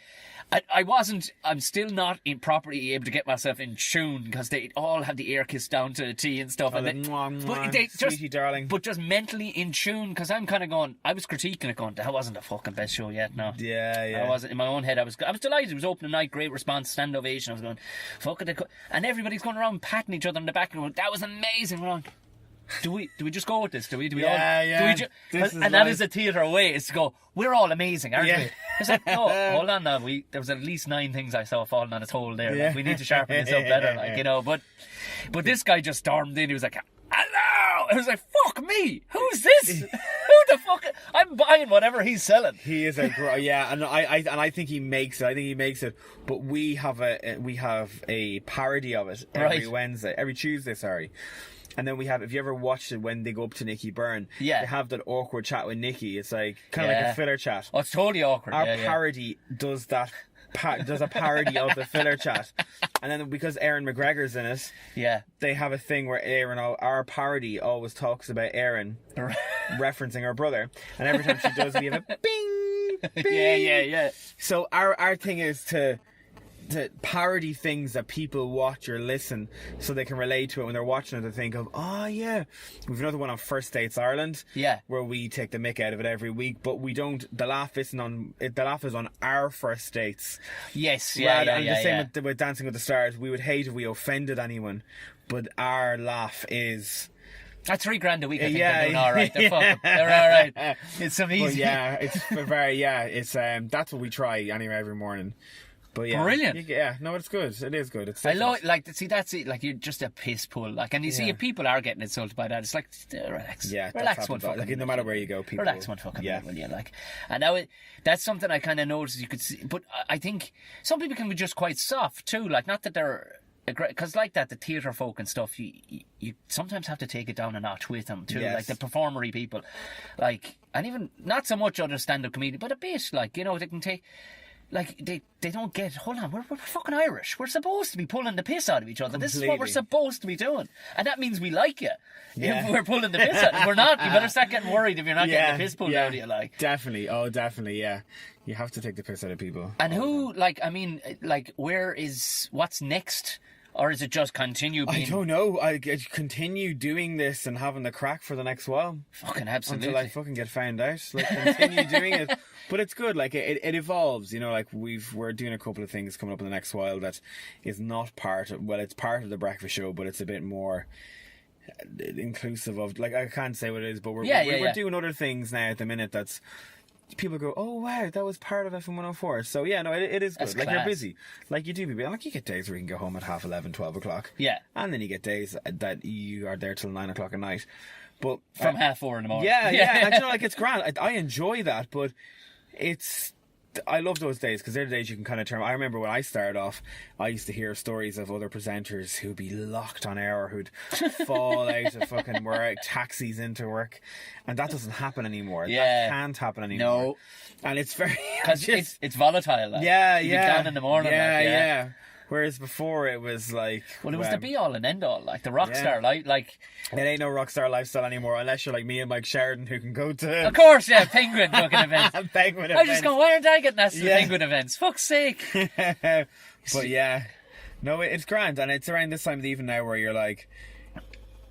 I'm still not properly able to get myself in tune because they all had the air kiss down to the T and stuff. Sweetie darling. But just mentally in tune, because I'm kind of going, I was critiquing it going, that wasn't the fucking best show yet, no. Yeah. I wasn't, in my own head, I was delighted. It was opening night, great response, stand ovation. I was going, fuck it. And everybody's going around patting each other in the back and going, that was amazing. We're on. Do we just go with this? Do we? Yeah. And that is a theatre way. It's to go, we're all amazing, aren't we? It's like, no, hold on now. There was at least 9 things I saw falling on its hole there. Yeah. Like, we need to sharpen this up better, But this guy just stormed in. He was like, hello! I was like, fuck me! Who's this? Who the fuck? I'm buying whatever he's selling. He is and I think he makes it. But we have a parody of it every Tuesday, sorry. And then we have, if you ever watched it when they go up to Nicky Byrne, they have that awkward chat with Nicky. It's like kind of like a filler chat. Oh, it's totally awkward. Our parody does that does a parody of the filler chat, and then because Erin McGregor's in it, they have a thing where our parody always talks about Erin referencing her brother, and every time she does, we have a bing, bing. Yeah. So our thing is to parody things that people watch or listen so they can relate to it when they're watching it and think of, oh yeah. We've another one on First Dates Ireland, where we take the mick out of it every week, but we don't, the laugh is on our first dates. Yes, And the same with Dancing with the Stars. We would hate if we offended anyone, but our laugh is... That's $3,000 a week. I think they're doing all right. They're all right. It's some easy. It's that's what we try anyway every morning. But yeah, brilliant. No, it's good. It is good. It's I love that's it. Like, you're just a piss pull. Like, and you see if people are getting insulted by that, it's like, relax. Yeah, relax one fucking. Like, no matter where you go, people relax one fucking minute, will you? Like, and now that's something I kind of noticed. You could see, but I think some people can be just quite soft too. Like, not that they're. Because like that, the theatre folk and stuff, you sometimes have to take it down a notch with them too. Like the performery people, like, and even not so much other stand-up comedians, but a bit, like, you know, they can take. Like, they don't get, hold on, we're fucking Irish. We're supposed to be pulling the piss out of each other. Completely. This is what we're supposed to be doing. And that means we like you. Yeah. If we're pulling the piss out. If we're not, you better start getting worried if you're not getting the piss pulled out of you. Like, definitely. Oh, definitely, yeah. You have to take the piss out of people. And who, like, I mean, like, what's next? Or is it just continue being... I don't know. I continue doing this and having the crack for the next while. Fucking absolutely. Until I fucking get found out. Like, continue doing it. But it's good. Like, it evolves. You know, like, we're doing a couple of things coming up in the next while that is not part of... Well, it's part of the breakfast show, but it's a bit more inclusive of... Like, I can't say what it is, but we're doing other things now at the minute that's... People go, oh wow, that was part of FM104. So yeah, no, it is good. That's like class. You're busy, like you do be busy. Like, you get days where you can go home at 11:30, 12 o'clock. Yeah, and then you get days that you are there till 9 o'clock at night. But from 4:30 in the morning. Yeah. And, you know, like, it's grand. I enjoy that, but I love those days because they're the days you can kind of turn. I remember when I started off, I used to hear stories of other presenters who'd be locked on air, who'd fall out of fucking work, taxis into work, and that doesn't happen anymore. That can't happen anymore. No, and it's very because it's volatile. Like. You get down in the morning. Yeah. Whereas before it was like... Well, it was the be-all and end-all, like the rock star, like... It ain't no rock star lifestyle anymore, unless you're like me and Mike Sheridan, who can go to... Of course, Penguin fucking events. Penguin events. I just go, why aren't I getting asked to the Penguin events? Fuck's sake. But yeah, no, it's grand, and it's around this time of the evening now where you're like...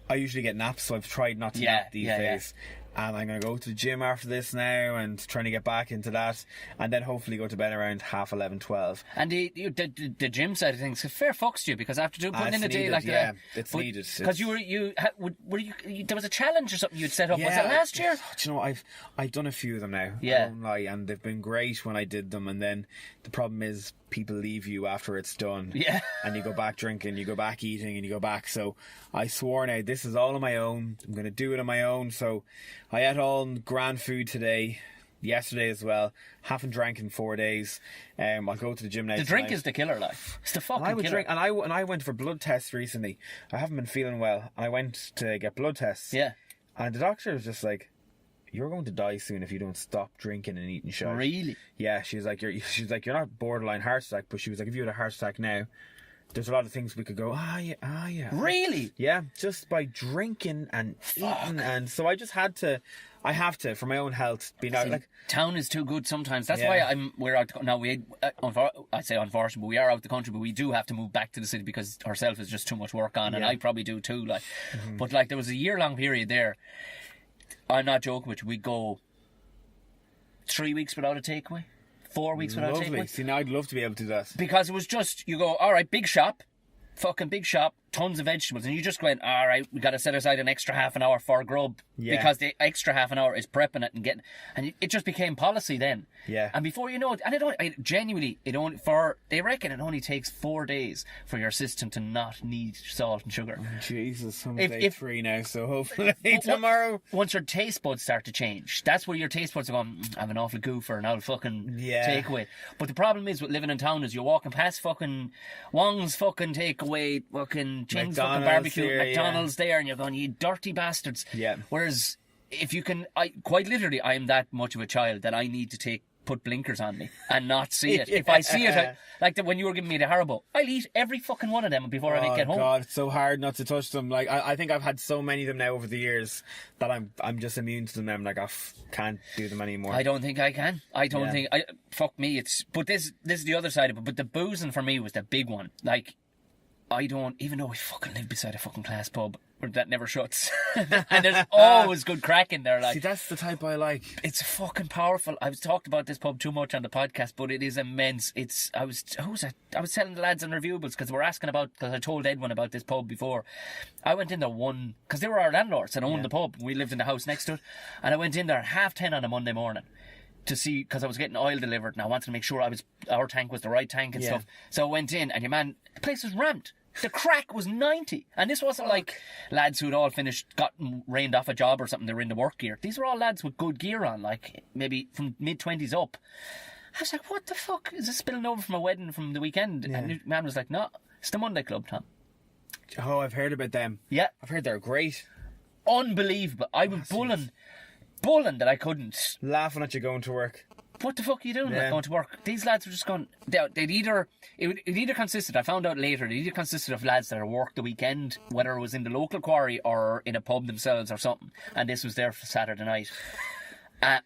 I usually get naps, so I've tried not to nap these days. And I'm going to go to the gym after this now and trying to get back into that. And then hopefully go to bed around 11:30, 12. And the gym side of things, fair fucks to you, because after putting in a day like that... Yeah, it's needed. Because there was a challenge or something you'd set up. Was it last year? Do you know, I've done a few of them now. Yeah. I don't lie, and they've been great when I did them. And then the problem is people leave you after it's done. Yeah. And you go back drinking, you go back eating, and you go back. So I swore now, this is all on my own. I'm going to do it on my own. So I ate all grand food today, yesterday as well. Haven't drank in 4 days. I'll go to the gym now. The drink is the killer, like. It's the fucking killer. Drink, and I went for blood tests recently. I haven't been feeling well, and I went to get blood tests. Yeah. And the doctor was just like, "You're going to die soon if you don't stop drinking and eating shit." Really? Yeah. She's like, "You're not borderline heart attack," but she was like, "If you had a heart attack now, there's a lot of things we could go, yeah. Really? Yeah, just by drinking and eating. And so I just I have to, for my own health, be out. Like, town is too good sometimes. That's why we're out. Now, I say unfortunately, but we are out the country, but we do have to move back to the city because ourselves is just too much work on, and I probably do too. Like, But like, there was a year-long period there. I'm not joking with you. We'd go 3 weeks without a takeaway. 4 weeks without a takeaway. See, now I'd love to be able to do that. Because it was just, you go, all right, big shop, fucking big shop, tons of vegetables, and you just went, all right, we got to set aside an extra half an hour for grub, because the extra half an hour is prepping it and getting, and it just became policy then. Yeah. And before you know it, and they reckon it only takes 4 days for your system to not need salt and sugar. Oh, Jesus, I'm day 3 now, so hopefully tomorrow. Once your taste buds start to change, that's where your taste buds are going, I'm an awful goofer and I'll fucking take away. But the problem is with living in town is you're walking past fucking Wong's fucking takeaway, fucking Ching's fucking barbecue, here, McDonald's there, and you're going, you dirty bastards. Yeah. Whereas if you can, quite literally, I am that much of a child that I need to take put blinkers on me and not see it. If I see it, when you were giving me the Haribo, I'll eat every fucking one of them before I get home. Oh God, it's so hard not to touch them. Like I think I've had so many of them now over the years that I'm just immune to them. I'm like, I can't do them anymore. I don't think I can. I don't think. Fuck me. But this is the other side of it. But the boozing for me was the big one. Like, I don't, even though we fucking live beside a fucking class pub that never shuts, and there's always good crack in there. Like, see, that's the type I like. It's fucking powerful. I've talked about this pub too much on the podcast, but it is immense. I was telling the lads on Reviewables because I told Edwin about this pub before. I went in there because they were our landlords and owned the pub. We lived in the house next to it, and I went in there at 10:30 on a Monday morning to see, because I was getting oil delivered and I wanted to make sure our tank was the right tank and stuff. So I went in, and the place was rammed. The crack was 90. And this wasn't like lads who'd all gotten rained off a job or something. They were in the work gear. These were all lads with good gear on, like maybe from mid-20s up. I was like, what the fuck? Is this spilling over from a wedding from the weekend? Yeah. And the man was like, no, it's the Monday Club, Tom. Oh, I've heard about them. Yeah. I've heard they're great. Unbelievable. I was bulling that I couldn't. Laughing at you going to work. What the fuck are you doing like going to work? These lads were just going, it either consisted, I found out later, it either consisted of lads that had worked the weekend, whether it was in the local quarry or in a pub themselves or something, and this was there for Saturday night.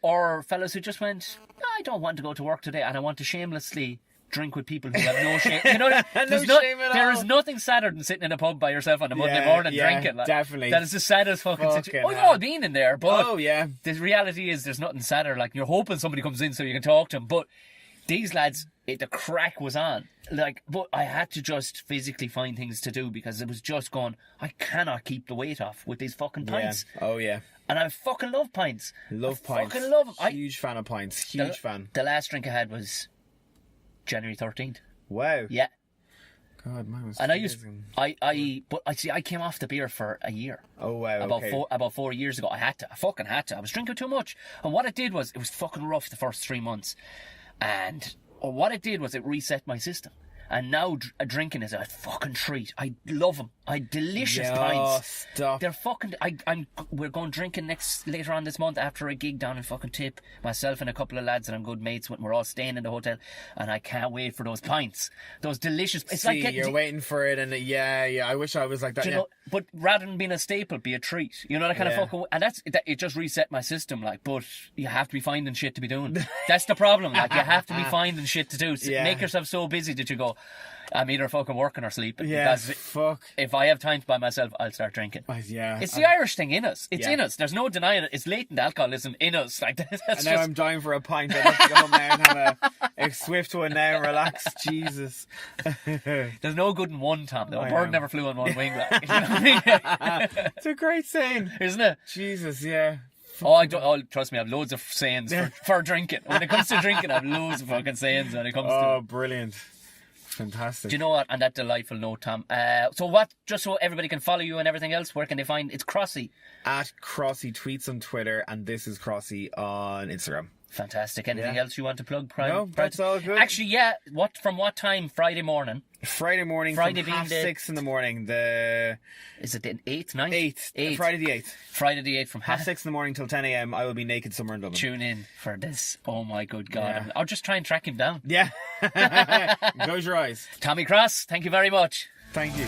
Or fellas who just went, I don't want to go to work today and I want to shamelessly drink with people who have no shame. You know, there is nothing sadder than sitting in a pub by yourself on a Monday morning drinking. Like, definitely. That is the saddest fucking situation. We've all been in there, but the reality is there's nothing sadder. Like, you're hoping somebody comes in so you can talk to them, but these lads, the crack was on. Like, but I had to just physically find things to do because it was just going, I cannot keep the weight off with these fucking pints. Yeah. Oh yeah. And I fucking love pints. Love pints. Fucking love them. Huge fan of pints. Huge fan. The last drink I had was January 13th. Wow. Yeah. God, mine was amazing. I came off the beer for a year. Oh wow. About 4 years ago. I fucking had to. I was drinking too much. And what it did was, it was fucking rough the first 3 months. And what it did was it reset my system. And now drinking is a fucking treat. I love them. Delicious pints. Stop. They're fucking. We're going drinking later on this month after a gig down in fucking Tip. Myself and a couple of lads that I'm good mates with. We're all staying in the hotel, and I can't wait for those pints. Those delicious. It's like you're waiting for it, and I wish I was like that. You know, but rather than being a staple, be a treat. You know, that kind of fucking. And it just reset my system. Like, but you have to be finding shit to be doing. That's the problem. Like, you have to be finding shit to do. Make yourself so busy that you go, I'm either fucking working or sleeping. Yeah, because if I have time by myself, I'll start drinking. It's the Irish thing in us. It's in us. There's no denying it. It's latent alcoholism in us. Like, that's now I'm dying for a pint. I'd have to go home now and have a swift one now and relax. Jesus. There's no good in one, Tom. A bird never flew on one wing. Like, you know what I mean? It's a great saying. Isn't it? Jesus, yeah. Trust me, I have loads of sayings for drinking. When it comes to drinking, I have loads of fucking sayings when it comes to... Oh, brilliant. Fantastic. Do you know what? On that delightful note, Tom. Just so everybody can follow you and everything else, where can they find? It's Crossy. At Crossy tweets on Twitter, and this is Crossy on Instagram. Fantastic. Anything else you want to plug? No, that's all good. Actually, from what time? Friday morning? Friday morning from 6:30 in the morning. Is it the 8th, 9th? 8th. Friday the 8th. Friday the 8th from 6:30 in the morning till 10 a.m. I will be naked somewhere in Dublin. Tune in for this. Oh my good God. Yeah. I'll just try and track him down. Yeah. Close your eyes. Tommy Crosse, thank you very much. Thank you.